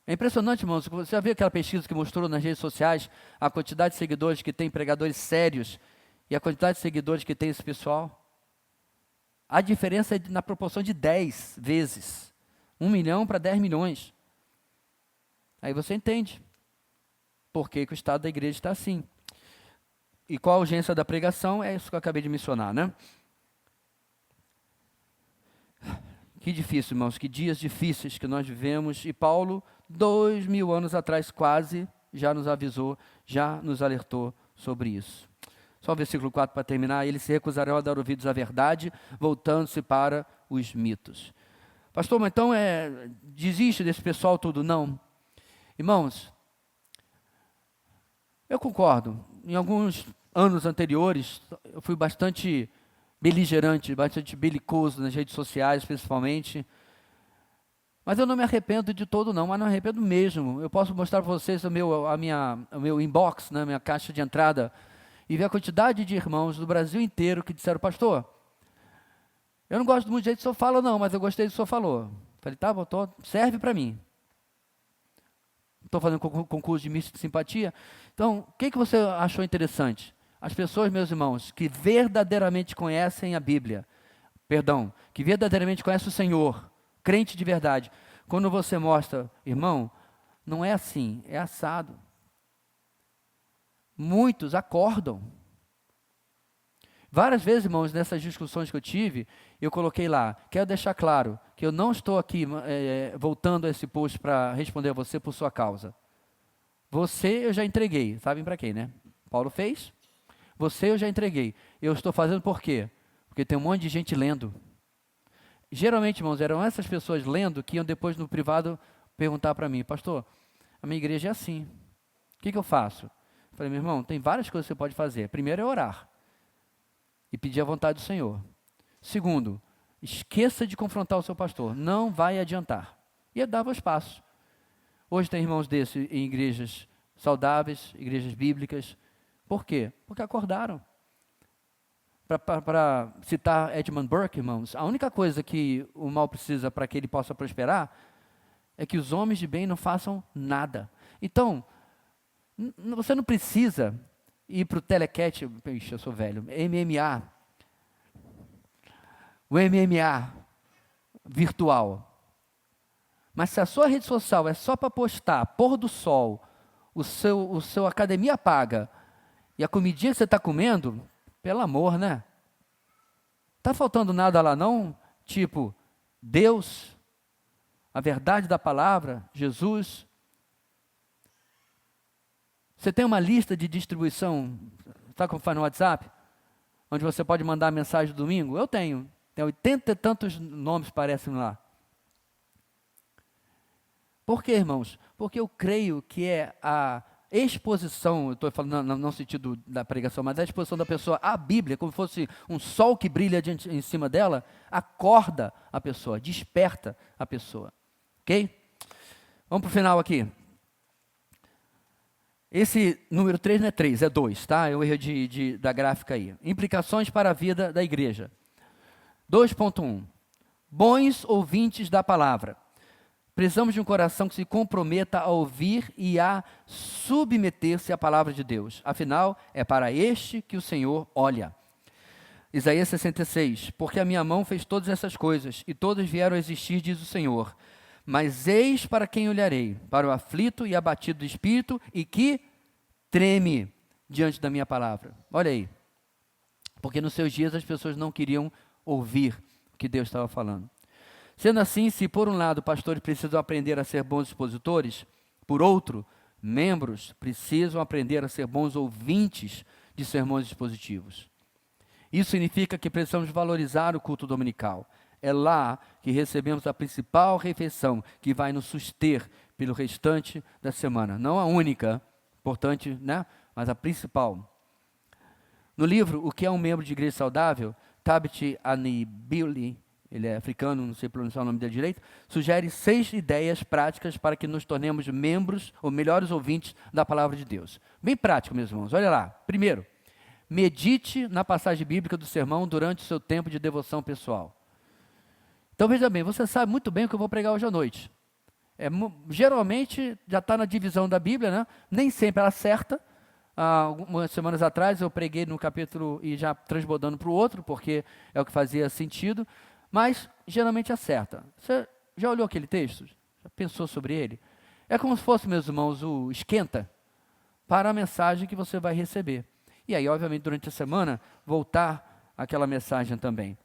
É impressionante, irmãos, você já viu aquela pesquisa que mostrou nas redes sociais a quantidade de seguidores que tem pregadores sérios e a quantidade de seguidores que tem esse pessoal? A diferença é na proporção de 10 vezes. 1 milhão para 10 milhões. Aí você entende por que o estado da igreja está assim. E qual a urgência da pregação? É isso que eu acabei de mencionar, né? Que difícil, irmãos, que dias difíceis que nós vivemos. E Paulo, 2000 anos atrás, quase, já nos avisou, já nos alertou sobre isso. Só o versículo 4 para terminar. Eles se recusarão a dar ouvidos à verdade, voltando-se para os mitos. Pastor, mas então desiste desse pessoal tudo? Não. Irmãos, eu concordo. Em alguns anos anteriores, eu fui bastante beligerante, bastante belicoso nas redes sociais, principalmente. Mas eu não me arrependo de todo, não, mas não me arrependo mesmo. Eu posso mostrar para vocês o meu inbox, né, minha caixa de entrada, e ver a quantidade de irmãos do Brasil inteiro que disseram: pastor, eu não gosto muito do jeito que o senhor fala, não, mas eu gostei do que o senhor falou. Falei: tá, serve para mim. Estou fazendo concurso de mística de simpatia. Então, o que você achou interessante? As pessoas, meus irmãos, que verdadeiramente conhecem a Bíblia, que verdadeiramente conhecem o Senhor, crente de verdade, quando você mostra: irmão, não é assim, é assado. Muitos acordam. Várias vezes, irmãos, nessas discussões que eu tive, eu coloquei lá: quero deixar claro que eu não estou aqui voltando a esse post para responder a você por sua causa. Você eu já entreguei, sabem para quem, né? Paulo fez. Você eu já entreguei. Eu estou fazendo por quê? Porque tem um monte de gente lendo. Geralmente, irmãos, eram essas pessoas lendo que iam depois no privado perguntar para mim: pastor, a minha igreja é assim, o que eu faço? Eu falei: meu irmão, tem várias coisas que você pode fazer. Primeiro é orar e pedir a vontade do Senhor. Segundo, esqueça de confrontar o seu pastor, não vai adiantar. E eu dava os passos. Hoje tem irmãos desses em igrejas saudáveis, igrejas bíblicas. Por quê? Porque acordaram. Para citar Edmund Burke, irmãos, a única coisa que o mal precisa para que ele possa prosperar é que os homens de bem não façam nada. Então, você não precisa ir para o telecat, eu sou velho, MMA, o MMA virtual. Mas se a sua rede social é só para postar pôr do sol, o seu academia paga e a comidinha que você está comendo, pelo amor, né? Está faltando nada lá não? Tipo, Deus, a verdade da palavra, Jesus. Você tem uma lista de distribuição, sabe como faz no WhatsApp? Onde você pode mandar mensagem do domingo? Eu tenho. Tem 80 e tantos nomes, parecem lá. Por quê, irmãos? Porque eu creio que é a exposição, eu estou falando não no sentido da pregação, mas a exposição da pessoa à Bíblia, como se fosse um sol que brilha em cima dela, acorda a pessoa, desperta a pessoa. Ok? Vamos para o final aqui. Esse número 3 não é 3, é 2, tá? É o erro da gráfica aí. Implicações para a vida da igreja. 2.1. Bons ouvintes da palavra. Precisamos de um coração que se comprometa a ouvir e a submeter-se à palavra de Deus. Afinal, é para este que o Senhor olha. Isaías 66. Porque a minha mão fez todas essas coisas, e todas vieram a existir, diz o Senhor. Mas eis para quem olharei, para o aflito e abatido de espírito, e que treme diante da minha palavra. Olha aí. Porque nos seus dias as pessoas não queriam ouvir o que Deus estava falando. Sendo assim, se por um lado pastores precisam aprender a ser bons expositores, por outro, membros precisam aprender a ser bons ouvintes de sermões expositivos. Isso significa que precisamos valorizar o culto dominical. É lá que recebemos a principal refeição que vai nos suster pelo restante da semana. Não a única, importante, né? Mas a principal. No livro O que é um membro de igreja saudável, Tabit Anibili, ele é africano, não sei pronunciar o nome dele direito, sugere 6 ideias práticas para que nos tornemos membros ou melhores ouvintes da palavra de Deus. Bem prático, meus irmãos. Olha lá. Primeiro, medite na passagem bíblica do sermão durante o seu tempo de devoção pessoal. Então veja bem, você sabe muito bem o que eu vou pregar hoje à noite. Geralmente já está na divisão da Bíblia, né? Nem sempre ela acerta. Algumas semanas atrás eu preguei no capítulo e já transbordando para o outro, porque é o que fazia sentido, mas geralmente acerta. Você já olhou aquele texto? Já pensou sobre ele? É como se fosse, meus irmãos, o esquenta para a mensagem que você vai receber. E aí, obviamente, durante a semana, voltar àquela mensagem também.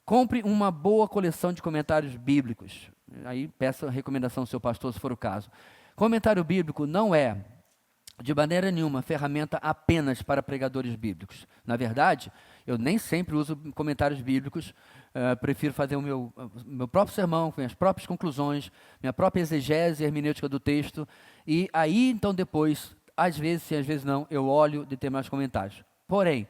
Compre uma boa coleção de comentários bíblicos. Aí peça a recomendação ao seu pastor, se for o caso. Comentário bíblico não é, de maneira nenhuma, ferramenta apenas para pregadores bíblicos. Na verdade, eu nem sempre uso comentários bíblicos, prefiro fazer o meu próprio sermão, com minhas próprias conclusões, minha própria exegese e hermenêutica do texto, e aí, então, depois, às vezes sim, às vezes não, eu olho determinados comentários. Porém,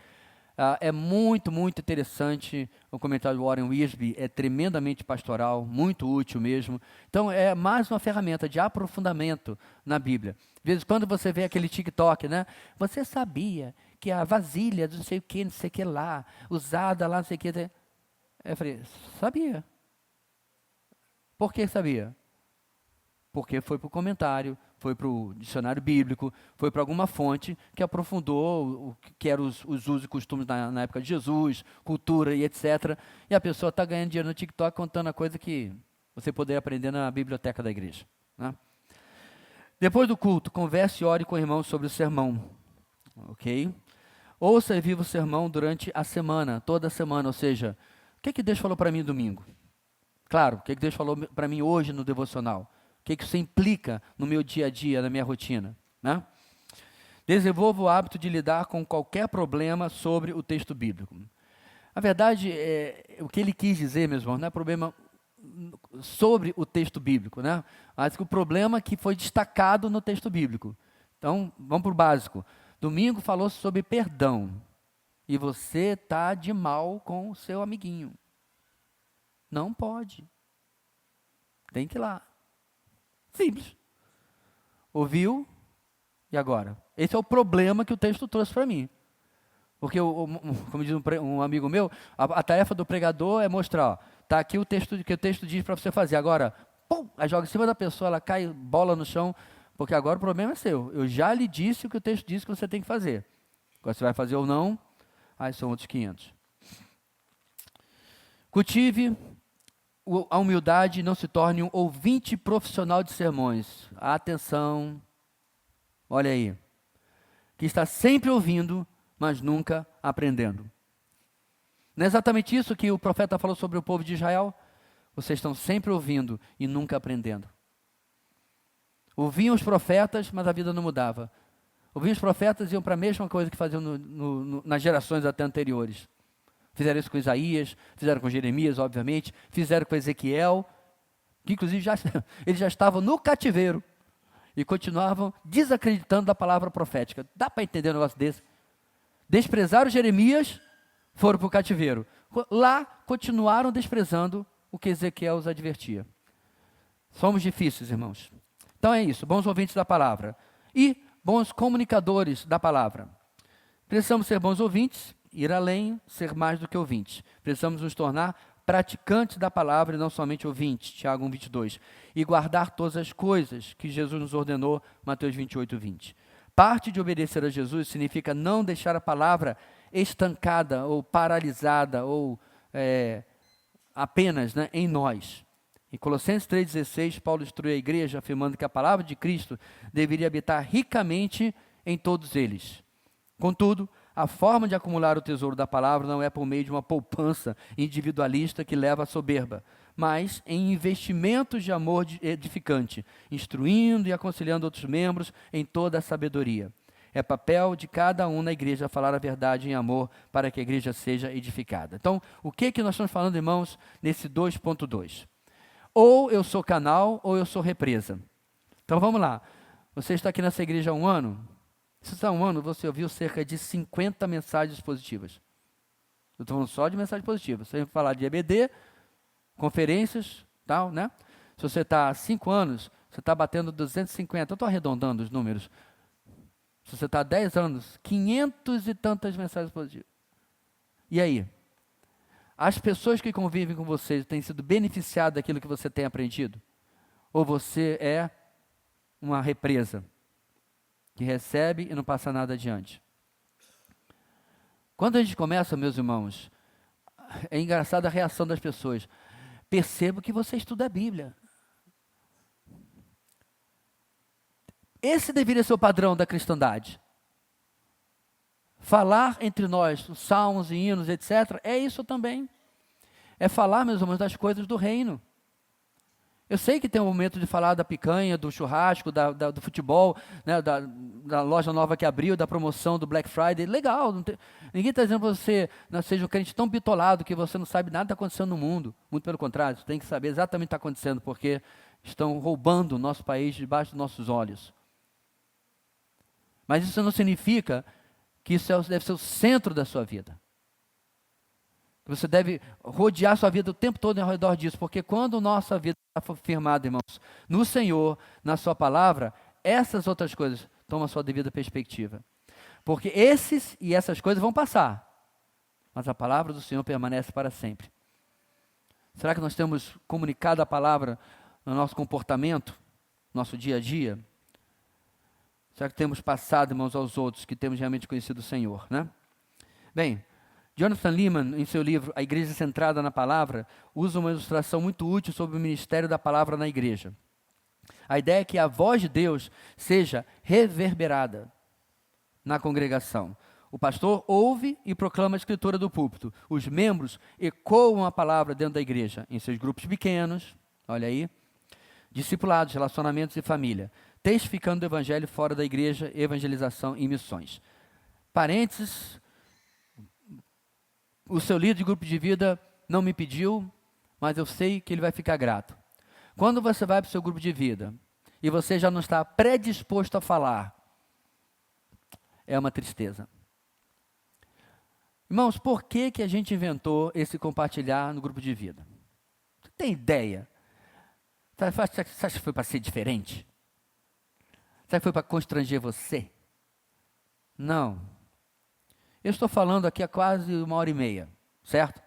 é muito, muito interessante o comentário do Warren Wiersbe, é tremendamente pastoral, muito útil mesmo. Então, é mais uma ferramenta de aprofundamento na Bíblia. De vez em quando você vê aquele TikTok, né? Você sabia que a vasilha do não sei o que lá, usada lá, não sei o que... Eu falei, sabia. Por que sabia? Porque foi para o comentário, foi para o dicionário bíblico, foi para alguma fonte que aprofundou o que eram os usos e costumes na época de Jesus, cultura e etc. E a pessoa está ganhando dinheiro no TikTok contando a coisa que você poderia aprender na biblioteca da igreja, né? Depois do culto, converse e ore com o irmão sobre o sermão, ok? Ouça e viva o sermão durante a semana, toda a semana, ou seja, o que Deus falou para mim domingo? Claro, o que Deus falou para mim hoje no devocional? O que isso implica no meu dia a dia, na minha rotina, né? Desenvolva o hábito de lidar com qualquer problema sobre o texto bíblico. A verdade, o que ele quis dizer, meus irmãos, não é problema sobre o texto bíblico, né? Mas que o problema que foi destacado no texto bíblico. Então, vamos para o básico. Domingo falou sobre perdão. E você está de mal com o seu amiguinho. Não pode. Tem que ir lá. Simples. Ouviu? E agora? Esse é o problema que o texto trouxe para mim. Porque, como diz um amigo meu, a tarefa do pregador é mostrar, está aqui o texto que o texto diz para você fazer. Agora, pum, aí joga em cima da pessoa, ela cai, bola no chão, porque agora o problema é seu. Eu já lhe disse o que o texto diz que você tem que fazer. Agora, você vai fazer ou não, aí são outros 500. Cultive a humildade e não se torne um ouvinte profissional de sermões. Atenção, olha aí, que está sempre ouvindo, mas nunca aprendendo. Não é exatamente isso que o profeta falou sobre o povo de Israel? Vocês estão sempre ouvindo e nunca aprendendo. Ouviam os profetas, mas a vida não mudava. Ouviam os profetas e iam para a mesma coisa que faziam nas gerações até anteriores. Fizeram isso com Isaías, fizeram com Jeremias, obviamente, fizeram com Ezequiel, que inclusive eles já estavam no cativeiro e continuavam desacreditando da palavra profética. Dá para entender um negócio desse? Desprezaram Jeremias, foram para o cativeiro. Lá, continuaram desprezando o que Ezequiel os advertia. Somos difíceis, irmãos. Então é isso, bons ouvintes da palavra. E bons comunicadores da palavra. Precisamos ser bons ouvintes, ir além, ser mais do que ouvintes. Precisamos nos tornar praticantes da palavra e não somente ouvintes, Tiago 1:22. E guardar todas as coisas que Jesus nos ordenou, Mateus 28:20. Parte de obedecer a Jesus significa não deixar a palavra estancada ou paralisada ou apenas, né, em nós. Em Colossenses 3,16, Paulo instrui a igreja afirmando que a palavra de Cristo deveria habitar ricamente em todos eles. Contudo, a forma de acumular o tesouro da palavra não é por meio de uma poupança individualista que leva à soberba, mas em investimentos de amor edificante, instruindo e aconselhando outros membros em toda a sabedoria. É papel de cada um na igreja falar a verdade em amor para que a igreja seja edificada. Então, o que nós estamos falando, irmãos, nesse 2.2? Ou eu sou canal ou eu sou represa. Então vamos lá. Você está aqui nessa igreja há um ano? Se está há um ano, você ouviu cerca de 50 mensagens positivas. Eu estou falando só de mensagem positiva. Você vai falar de EBD, conferências, tal, né? Se você está há 5 anos, você está batendo 250. Eu estou arredondando os números. Se você está há 10 anos, 500 e tantas mensagens positivas. E aí? As pessoas que convivem com você têm sido beneficiadas daquilo que você tem aprendido? Ou você é uma represa que recebe e não passa nada adiante? Quando a gente começa, meus irmãos, é engraçada a reação das pessoas. Percebo que você estuda a Bíblia. Esse deveria ser o padrão da cristandade. Falar entre nós, os salmos e hinos, etc., é isso também. É falar, meus irmãos, das coisas do reino. Eu sei que tem um momento de falar da picanha, do churrasco, do futebol, né, da loja nova que abriu, da promoção do Black Friday. Legal, ninguém está dizendo que você não seja um crente tão bitolado que você não sabe nada que está acontecendo no mundo. Muito pelo contrário, você tem que saber exatamente o que está acontecendo, porque estão roubando o nosso país debaixo dos nossos olhos. Mas isso não significa que isso deve ser o centro da sua vida. Você deve rodear sua vida o tempo todo ao redor disso, porque quando nossa vida está firmada, irmãos, no Senhor, na sua palavra, essas outras coisas tomam a sua devida perspectiva. Porque esses e essas coisas vão passar, mas a palavra do Senhor permanece para sempre. Será que nós temos comunicado a palavra no nosso comportamento, no nosso dia a dia? Será que temos passado, irmãos, aos outros que temos realmente conhecido o Senhor, né? Bem, Jonathan Leeman, em seu livro A Igreja Centrada na Palavra, usa uma ilustração muito útil sobre o ministério da palavra na igreja. A ideia é que a voz de Deus seja reverberada na congregação. O pastor ouve e proclama a escritura do púlpito. Os membros ecoam a palavra dentro da igreja, em seus grupos pequenos, olha aí, discipulados, relacionamentos e família, testificando o evangelho fora da igreja, evangelização e missões. Parênteses, o seu líder de grupo de vida não me pediu, mas eu sei que ele vai ficar grato. Quando você vai para o seu grupo de vida e você já não está predisposto a falar, é uma tristeza. Irmãos, por que a gente inventou esse compartilhar no grupo de vida? Você tem ideia? Você acha que foi para ser diferente? Será que foi para constranger você? Não. Eu estou falando aqui há quase 1h30, certo?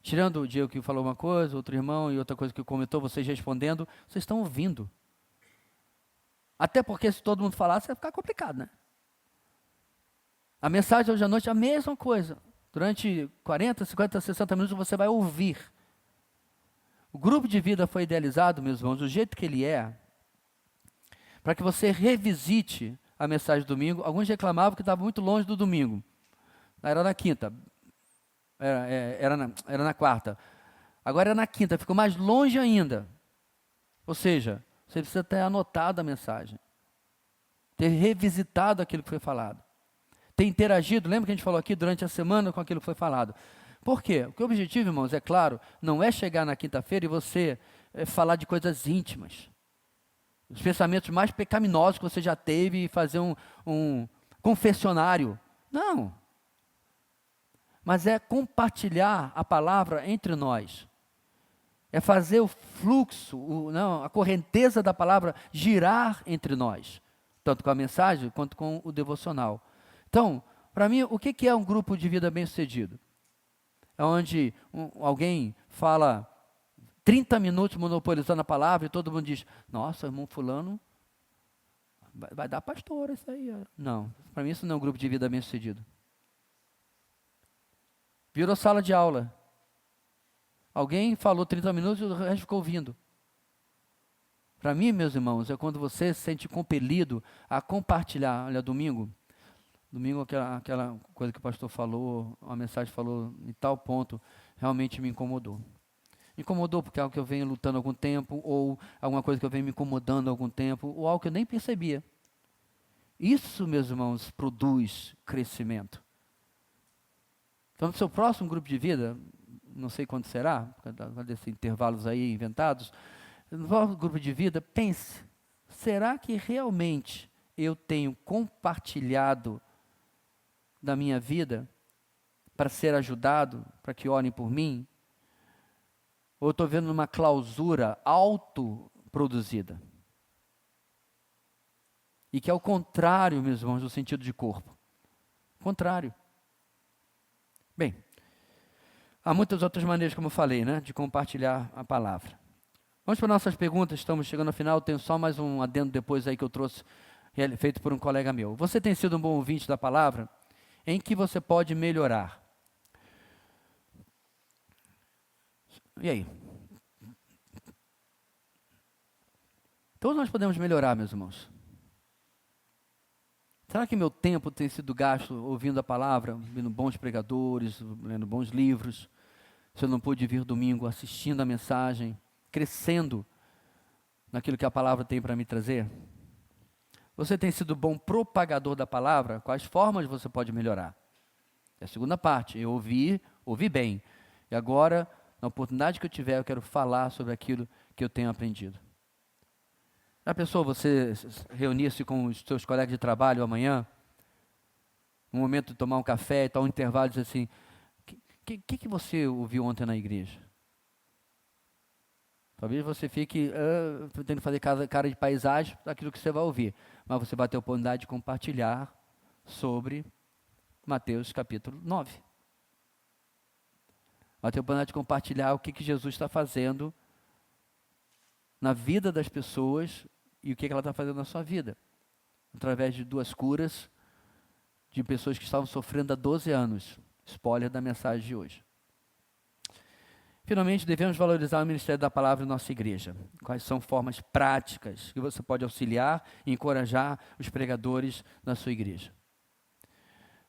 Tirando o Diego que falou uma coisa, outro irmão e outra coisa que comentou, vocês respondendo, vocês estão ouvindo. Até porque se todo mundo falasse, vai ficar complicado, né? A mensagem hoje à noite é a mesma coisa. Durante 40, 50, 60 minutos você vai ouvir. O grupo de vida foi idealizado, meus irmãos, do jeito que ele é, para que você revisite a mensagem do domingo. Alguns reclamavam que estava muito longe do domingo. Era na quinta, era na quarta. Agora é na quinta, ficou mais longe ainda. Ou seja, você precisa ter anotado a mensagem, ter revisitado aquilo que foi falado, ter interagido, lembra que a gente falou aqui durante a semana com aquilo que foi falado. Por quê? Porque o objetivo, irmãos, é claro, não é chegar na quinta-feira e você falar de coisas íntimas, os pensamentos mais pecaminosos que você já teve, e fazer um confessionário. Não. Mas é compartilhar a palavra entre nós. É fazer o fluxo, a correnteza da palavra girar entre nós. Tanto com a mensagem, quanto com o devocional. Então, para mim, o que é um grupo de vida bem-sucedido? É onde alguém fala 30 minutos monopolizando a palavra e todo mundo diz, nossa, irmão fulano, vai dar pastor isso aí. Não, para mim isso não é um grupo de vida bem-sucedido. Virou sala de aula. Alguém falou 30 minutos e o resto ficou ouvindo. Para mim, meus irmãos, é quando você se sente compelido a compartilhar. Olha, domingo, aquela coisa que o pastor falou, a mensagem falou em tal ponto, realmente me incomodou. Me incomodou porque é algo que eu venho lutando há algum tempo, ou alguma coisa que eu venho me incomodando há algum tempo, ou algo que eu nem percebia. Isso, meus irmãos, produz crescimento. Então, no seu próximo grupo de vida, não sei quando será, por causa desses intervalos aí inventados, no próximo grupo de vida, pense, será que realmente eu tenho compartilhado da minha vida para ser ajudado, para que orem por mim? Ou estou vendo uma clausura autoproduzida? E que é o contrário, meus irmãos, do sentido de corpo. Contrário. Bem, há muitas outras maneiras, como eu falei, né, de compartilhar a palavra. Vamos para nossas perguntas, estamos chegando ao final, tenho só mais um adendo depois aí que eu trouxe, feito por um colega meu. Você tem sido um bom ouvinte da palavra? Em que você pode melhorar? E aí? Todos nós podemos melhorar, meus irmãos. Será que meu tempo tem sido gasto ouvindo a palavra, ouvindo bons pregadores, lendo bons livros? Se eu não pude vir domingo assistindo a mensagem, crescendo naquilo que a palavra tem para me trazer? Você tem sido bom propagador da palavra? Quais formas você pode melhorar? É a segunda parte, eu ouvi bem. E agora, na oportunidade que eu tiver, eu quero falar sobre aquilo que eu tenho aprendido. Já pensou você reunir-se com os seus colegas de trabalho amanhã? Um momento de tomar um café e tal, um intervalo, e dizer assim, o que você ouviu ontem na igreja? Talvez você fique tendo que fazer cara de paisagem daquilo que você vai ouvir. Mas você vai ter a oportunidade de compartilhar sobre Mateus capítulo 9. Vai ter a oportunidade de compartilhar o que Jesus está fazendo na vida das pessoas e o que ela está fazendo na sua vida. Através de 2 curas de pessoas que estavam sofrendo há 12 anos. Spoiler da mensagem de hoje. Finalmente, devemos valorizar o ministério da palavra em nossa igreja. Quais são formas práticas que você pode auxiliar e encorajar os pregadores na sua igreja?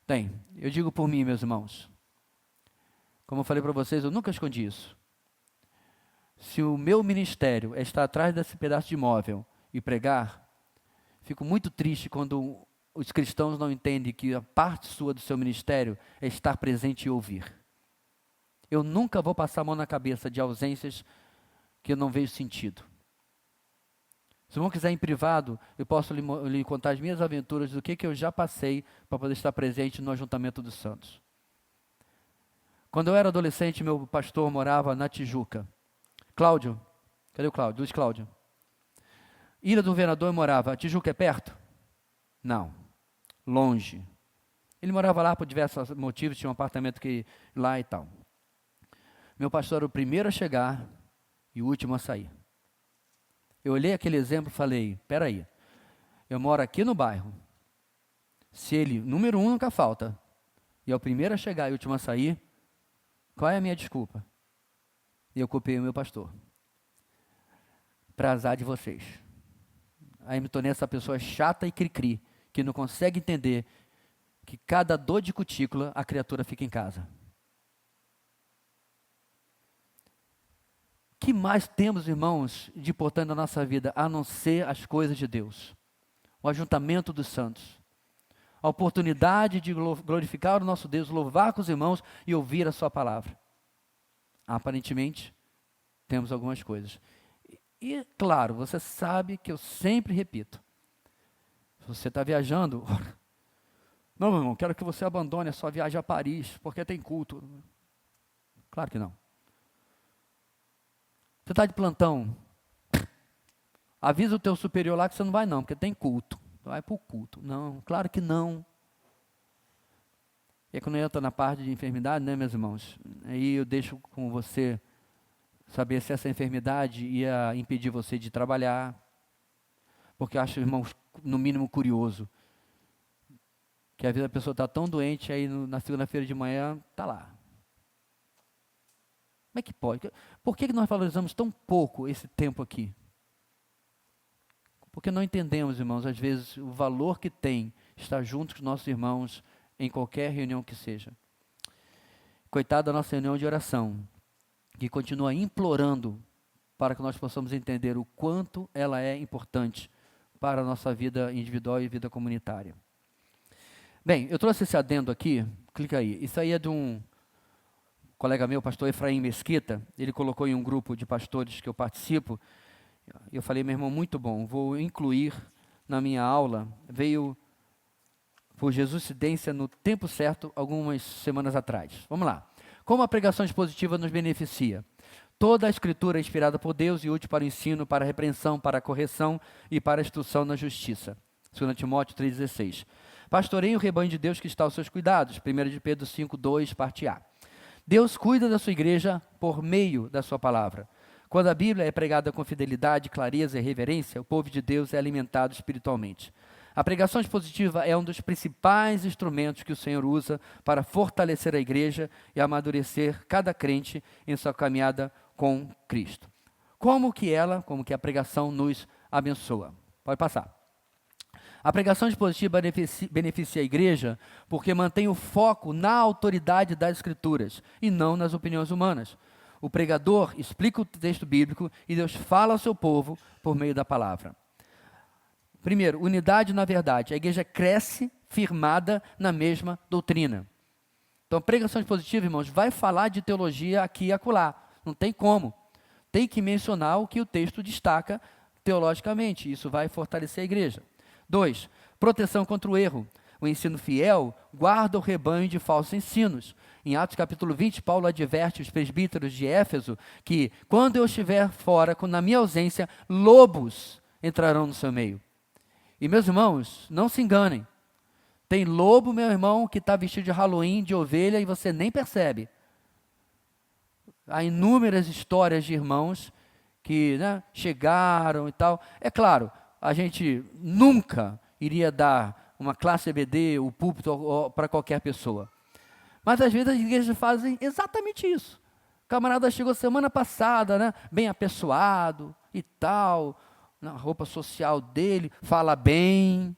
Bem, eu digo por mim, meus irmãos. Como eu falei para vocês, eu nunca escondi isso. Se o meu ministério é estar atrás desse pedaço de móvel e pregar, fico muito triste quando os cristãos não entendem que a parte sua do seu ministério é estar presente e ouvir. Eu nunca vou passar a mão na cabeça de ausências que eu não vejo sentido. Se o irmão quiser em privado, eu posso lhe contar as minhas aventuras do que eu já passei para poder estar presente no ajuntamento dos santos. Quando eu era adolescente, meu pastor morava na Tijuca. Cláudio, cadê o Cláudio? Luiz Cláudio. Ilha do Governador morava. Tijuca é perto? Não, longe. Ele morava lá por diversos motivos, tinha um apartamento lá e tal. Meu pastor era o primeiro a chegar e o último a sair. Eu olhei aquele exemplo e falei, espera aí, eu moro aqui no bairro. Se ele, número 1 nunca falta, e é o primeiro a chegar e o último a sair, qual é a minha desculpa? E eu copiei o meu pastor. Para azar de vocês. Aí me tornei essa pessoa chata e cri-cri, que não consegue entender que cada dor de cutícula a criatura fica em casa. O que mais temos, irmãos, de importante na nossa vida, a não ser as coisas de Deus? O ajuntamento dos santos. A oportunidade de glorificar o nosso Deus, louvar com os irmãos e ouvir a sua palavra. Aparentemente, temos algumas coisas. E, claro, você sabe que eu sempre repito. Se você está viajando, não, meu irmão, quero que você abandone a sua viagem a Paris, porque tem culto. Claro que não. Você está de plantão, avisa o teu superior lá que você não vai não, porque tem culto. Vai para o culto. Não, claro que não. E aí, quando eu estou na parte de enfermidade, né, meus irmãos? Aí eu deixo com você saber se essa enfermidade ia impedir você de trabalhar. Porque eu acho, irmãos, no mínimo curioso, que a vida da pessoa está tão doente, aí na segunda-feira de manhã, está lá. Como é que pode? Por que nós valorizamos tão pouco esse tempo aqui? Porque não entendemos, irmãos, às vezes, o valor que tem estar junto com os nossos irmãos em qualquer reunião que seja. Coitado da nossa reunião de oração, que continua implorando para que nós possamos entender o quanto ela é importante para a nossa vida individual e vida comunitária. Bem, eu trouxe esse adendo aqui, clica aí. Isso aí é de um colega meu, pastor Efraim Mesquita. Ele colocou em um grupo de pastores que eu participo. Eu falei, meu irmão, muito bom, vou incluir na minha aula. Veio por Jesuscidência no tempo certo, algumas semanas atrás. Vamos lá. Como a pregação expositiva nos beneficia? Toda a escritura é inspirada por Deus e útil para o ensino, para a repreensão, para a correção e para a instrução na justiça. 2 Timóteo 3,16. Pastoreiem o rebanho de Deus que está aos seus cuidados. 1 de Pedro 5,2, parte A. Deus cuida da sua igreja por meio da sua palavra. Quando a Bíblia é pregada com fidelidade, clareza e reverência, o povo de Deus é alimentado espiritualmente. A pregação expositiva é um dos principais instrumentos que o Senhor usa para fortalecer a igreja e amadurecer cada crente em sua caminhada com Cristo. Como que a pregação nos abençoa? Pode passar. A pregação expositiva beneficia a igreja porque mantém o foco na autoridade das Escrituras e não nas opiniões humanas. O pregador explica o texto bíblico e Deus fala ao seu povo por meio da palavra. Primeiro, unidade na verdade. A igreja cresce firmada na mesma doutrina. Então, a pregação expositiva, irmãos, vai falar de teologia aqui e acolá. Não tem como. Tem que mencionar o que o texto destaca teologicamente. Isso vai fortalecer a igreja. 2. Proteção contra o erro. O ensino fiel guarda o rebanho de falsos ensinos. Em Atos capítulo 20, Paulo adverte os presbíteros de Éfeso que, quando eu estiver fora, na minha ausência, lobos entrarão no seu meio. E, meus irmãos, não se enganem. Tem lobo, meu irmão, que está vestido de Halloween, de ovelha, e você nem percebe. Há inúmeras histórias de irmãos que chegaram e tal. É claro, a gente nunca iria dar uma classe EBD, o púlpito para qualquer pessoa. Mas às vezes as igrejas fazem exatamente isso. O camarada chegou semana passada, bem apessoado e tal, na roupa social dele, fala bem,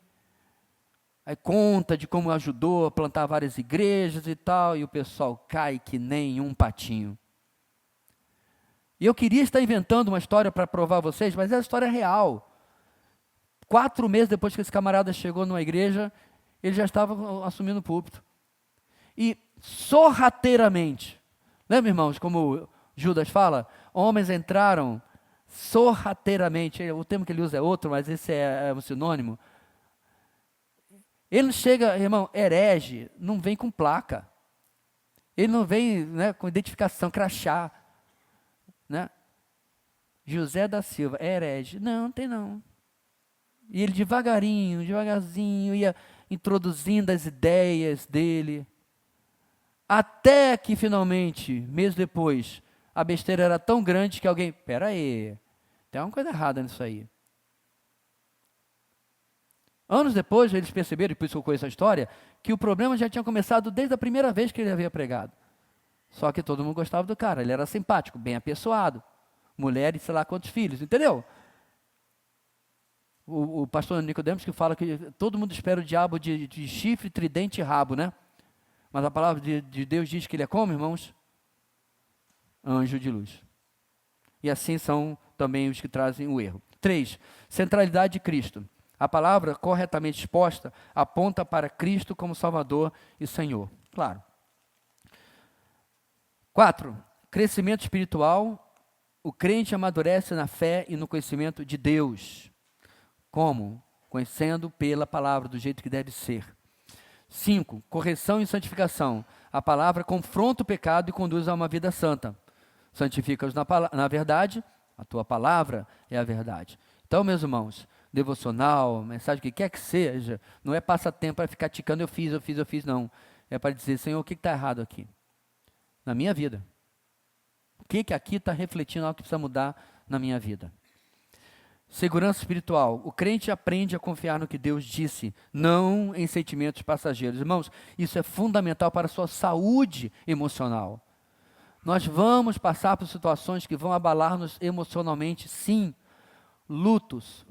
aí conta de como ajudou a plantar várias igrejas e tal, e o pessoal cai que nem um patinho. E eu queria estar inventando uma história para provar a vocês, mas é a história real. 4 meses depois que esse camarada chegou numa igreja, ele já estava assumindo o púlpito. E sorrateiramente, lembra, irmãos, como Judas fala? Homens entraram sorrateiramente, o termo que ele usa é outro, mas esse é um sinônimo. Ele não chega, irmão, herege, não vem com placa. Ele não vem com identificação, crachá. José da Silva, herege. Não tem não. E ele devagarzinho, ia introduzindo as ideias dele, até que finalmente, meses depois, a besteira era tão grande que alguém, espera aí, tem uma coisa errada nisso aí. Anos depois, eles perceberam, e por isso eu conheço a história, que o problema já tinha começado desde a primeira vez que ele havia pregado. Só que todo mundo gostava do cara, ele era simpático, bem apessoado, mulher e sei lá quantos filhos, entendeu? O pastor Nicodemos que fala que todo mundo espera o diabo de chifre, tridente e rabo, Mas a palavra de Deus diz que ele é como, irmãos? Anjo de luz. E assim são também os que trazem o erro. 3. Centralidade de Cristo. A palavra corretamente exposta aponta para Cristo como Salvador e Senhor. Claro. 4. Crescimento espiritual. O crente amadurece na fé e no conhecimento de Deus. Como? Conhecendo pela palavra, do jeito que deve ser. 5. Correção e santificação. A palavra confronta o pecado e conduz a uma vida santa. Santifica-os na verdade, a tua palavra é a verdade. Então, meus irmãos, devocional, mensagem, o que quer que seja, não é passatempo para ficar ticando, eu fiz, não. É para dizer, Senhor, o que está errado aqui? Na minha vida. O que aqui está refletindo algo que precisa mudar na minha vida? Segurança espiritual. O crente aprende a confiar no que Deus disse, não em sentimentos passageiros. Irmãos, isso é fundamental para a sua saúde emocional. Nós vamos passar por situações que vão abalar-nos emocionalmente, sim. Lutas,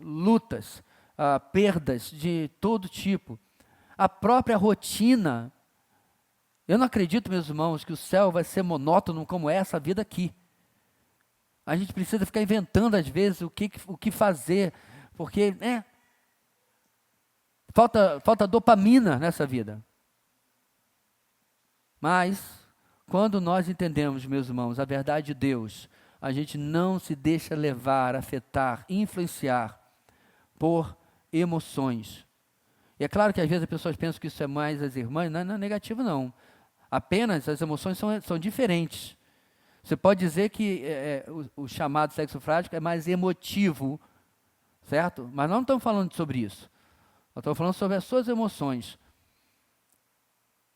perdas de todo tipo. A própria rotina. Eu não acredito, meus irmãos, que o céu vai ser monótono como é essa vida aqui. A gente precisa ficar inventando, às vezes, o que fazer, porque Falta dopamina nessa vida. Mas, quando nós entendemos, meus irmãos, a verdade de Deus, a gente não se deixa levar, afetar, influenciar por emoções. E é claro que às vezes as pessoas pensam que isso é mais as irmãs, não é negativo não. Apenas as emoções são diferentes. Você pode dizer que o chamado sexo frágil é mais emotivo, certo? Mas nós não estamos falando sobre isso. Nós estamos falando sobre as suas emoções.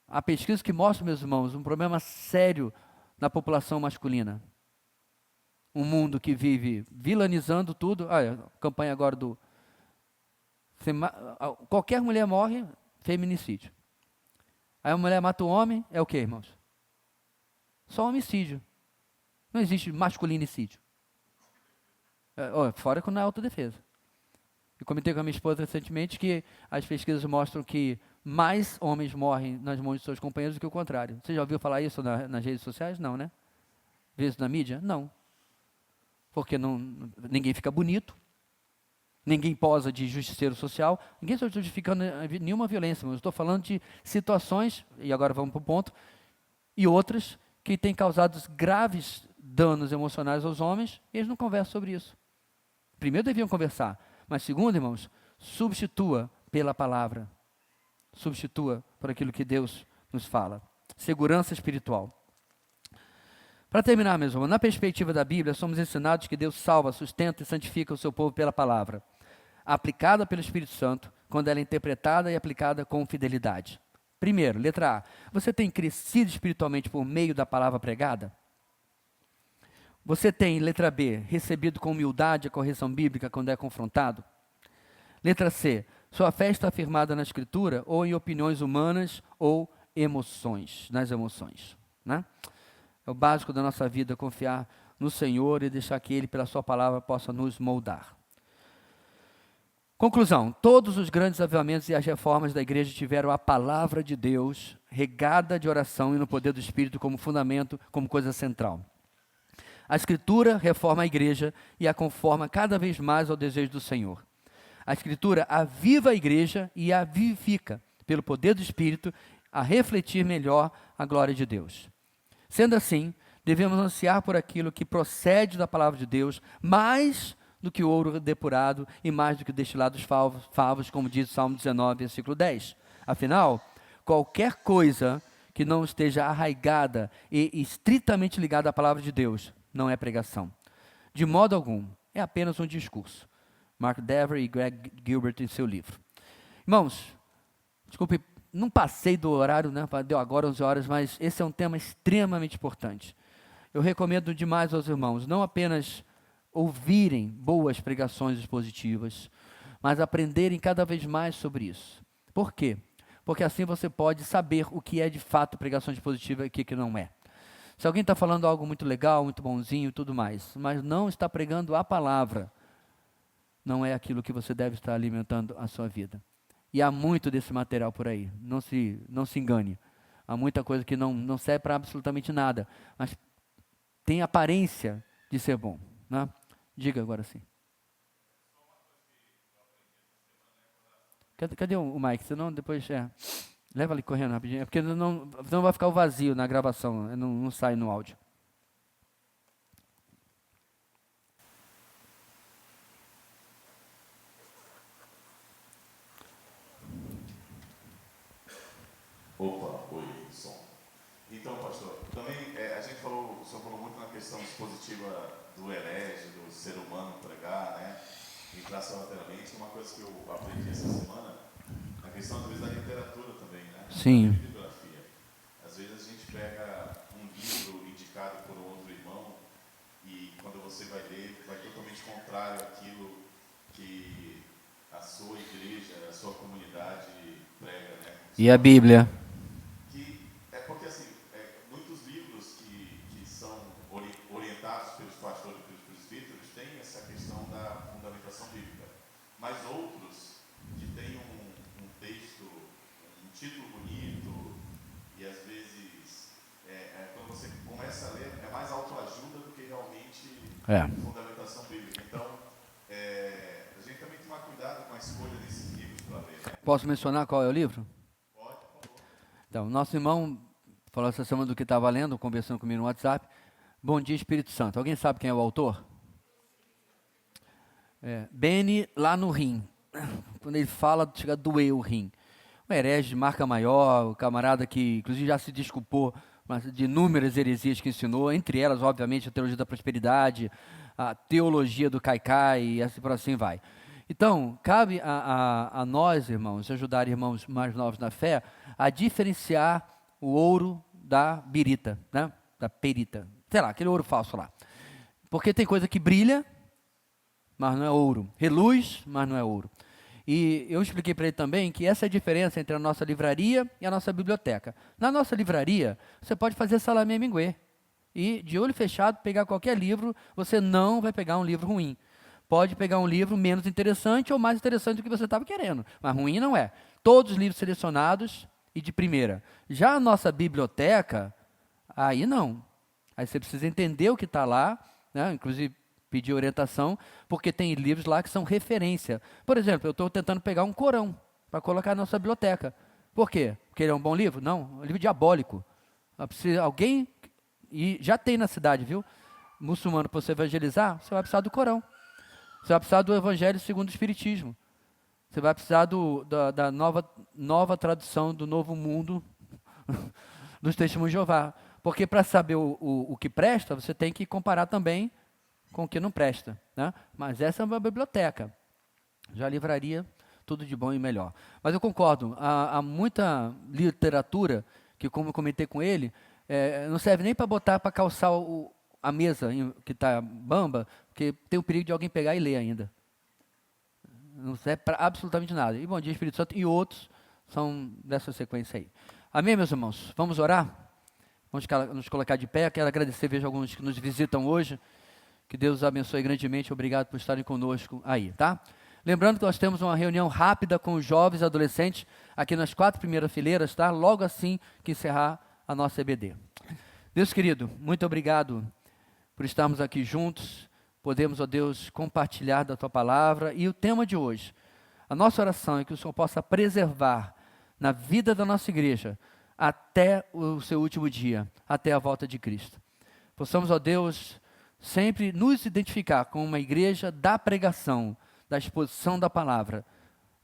Há pesquisas que mostram, meus irmãos, um problema sério na população masculina. Um mundo que vive vilanizando tudo. Olha, a campanha agora do... Qualquer mulher morre, feminicídio. Aí a mulher mata o homem, é o quê, irmãos? Só homicídio. Não existe masculinicídio. Fora quando é autodefesa. Eu comentei com a minha esposa recentemente que as pesquisas mostram que mais homens morrem nas mãos de seus companheiros do que o contrário. Você já ouviu falar isso nas redes sociais? Não, né? Vê isso na mídia? Não. Porque ninguém fica bonito, ninguém posa de justiceiro social, ninguém está justificando nenhuma violência, mas eu estou falando de situações, e agora vamos para o ponto, e outras que têm causado graves danos emocionais aos homens, e eles não conversam sobre isso. Primeiro deviam conversar, mas segundo, irmãos, substitua pela palavra, substitua por aquilo que Deus nos fala. Segurança espiritual. Para terminar, meus irmãos, na perspectiva da Bíblia, somos ensinados que Deus salva, sustenta e santifica o seu povo pela palavra, aplicada pelo Espírito Santo, quando ela é interpretada e aplicada com fidelidade. Primeiro, letra A, você tem crescido espiritualmente por meio da palavra pregada? Você tem, letra B, recebido com humildade a correção bíblica quando é confrontado? Letra C, sua fé está firmada na Escritura ou em opiniões humanas ou nas emoções, né? É o básico da nossa vida, confiar no Senhor e deixar que Ele, pela sua palavra, possa nos moldar. Conclusão, todos os grandes avivamentos e as reformas da igreja tiveram a palavra de Deus, regada de oração e no poder do Espírito como fundamento, como coisa central. A Escritura reforma a igreja e a conforma cada vez mais ao desejo do Senhor. A Escritura aviva a igreja e a vivifica, pelo poder do Espírito, a refletir melhor a glória de Deus. Sendo assim, devemos ansiar por aquilo que procede da palavra de Deus, mais do que o ouro depurado e mais do que o destilado dos favos, como diz o Salmo 19, versículo 10. Afinal, qualquer coisa que não esteja arraigada e estritamente ligada à palavra de Deus, não é pregação. De modo algum, é apenas um discurso. Mark Dever e Greg Gilbert em seu livro. Irmãos, desculpe, não passei do horário, né? Deu agora 11 horas, mas esse é um tema extremamente importante. Eu recomendo demais aos irmãos, não apenas ouvirem boas pregações expositivas, mas aprenderem cada vez mais sobre isso. Por quê? Porque assim você pode saber o que é de fato pregação expositiva e o que não é. Se alguém está falando algo muito legal, muito bonzinho e tudo mais, mas não está pregando a palavra, não é aquilo que você deve estar alimentando a sua vida. E há muito desse material por aí, não se engane. Há muita coisa que não serve para absolutamente nada, mas tem aparência de ser bom, né? Diga agora sim. Cadê o Mike? Senão depois, leva ali correndo rapidinho, porque não vai ficar o vazio na gravação, não sai no áudio. Opa, oi, som. Então, pastor, também a gente falou, o senhor falou muito na questão expositiva do herege, do ser humano pregar, né? E traçar lateralmente, uma coisa que eu aprendi essa semana, a questão, às vezes, da literatura também, né? Sim. Da bibliografia. Às vezes a gente pega um livro indicado por um outro irmão e quando você vai ler, vai totalmente contrário àquilo que a sua igreja, a sua comunidade prega, né? E a Bíblia? Porque assim, muitos livros que são orientados pelos pastores e pelos presbíteros têm essa questão da fundamentação bíblica, mas outros que têm um texto, um título bonito, e às vezes, quando você começa a ler, é mais autoajuda do que realmente fundamentação bíblica. Então, a gente também tem que tomar cuidado com a escolha desses livros para ler, né? Posso mencionar qual é o livro? Pode, por favor. Então, nosso irmão falou essa semana do que estava lendo, conversando comigo no WhatsApp. Bom Dia, Espírito Santo. Alguém sabe quem é o autor? Beni lá no rim. Quando ele fala, chega a doer o rim. Um herege de marca maior, o camarada que inclusive já se desculpou de inúmeras heresias que ensinou, entre elas, obviamente, a teologia da prosperidade, a teologia do caicai e assim por assim vai. Então, cabe a nós, irmãos, ajudar irmãos mais novos na fé, a diferenciar o ouro da birita, né? Da perita. Sei lá, aquele ouro falso lá. Porque tem coisa que brilha, mas não é ouro. Reluz, mas não é ouro. E eu expliquei para ele também que essa é a diferença entre a nossa livraria e a nossa biblioteca. Na nossa livraria, você pode fazer salamé minguê. E, de olho fechado, pegar qualquer livro, você não vai pegar um livro ruim. Pode pegar um livro menos interessante ou mais interessante do que você estava querendo. Mas ruim não é. Todos os livros selecionados e de primeira. Já a nossa biblioteca, aí não. Aí você precisa entender o que está lá, né? Inclusive pedir orientação, porque tem livros lá que são referência. Por exemplo, eu estou tentando pegar um Corão para colocar na nossa biblioteca. Por quê? Porque ele é um bom livro? Não, é um livro diabólico. Alguém, e já tem na cidade, viu? Muçulmano, para você evangelizar, você vai precisar do Corão. Você vai precisar do Evangelho segundo o Espiritismo. Você vai precisar da nova tradução do Novo Mundo dos Testemunhos de Jeová. Porque para saber o que presta, você tem que comparar também com o que não presta, né? Mas essa é uma biblioteca. Já livraria, tudo de bom e melhor. Mas eu concordo, há muita literatura que, como eu comentei com ele, não serve nem para botar, para calçar a mesa que está bamba, porque tem o perigo de alguém pegar e ler ainda. Não serve para absolutamente nada. E Bom Dia, Espírito Santo, e outros são dessa sequência aí. Amém, meus irmãos? Vamos orar? Vamos nos colocar de pé. Quero agradecer, vejo alguns que nos visitam hoje. Que Deus os abençoe grandemente. Obrigado por estarem conosco aí, tá? Lembrando que nós temos uma reunião rápida com os jovens e adolescentes aqui nas 4 primeiras fileiras, tá? Logo assim que encerrar a nossa EBD. Deus querido, muito obrigado por estarmos aqui juntos. Podemos, ó Deus, compartilhar da Tua palavra. E o tema de hoje, a nossa oração é que o Senhor possa preservar na vida da nossa igreja até o seu último dia, até a volta de Cristo. Possamos, ó Deus, sempre nos identificar com uma igreja da pregação, da exposição da palavra,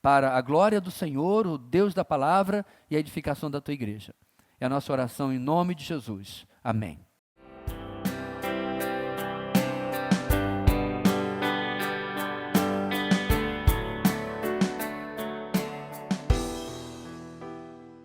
para a glória do Senhor, o Deus da palavra e a edificação da tua igreja. É a nossa oração em nome de Jesus. Amém.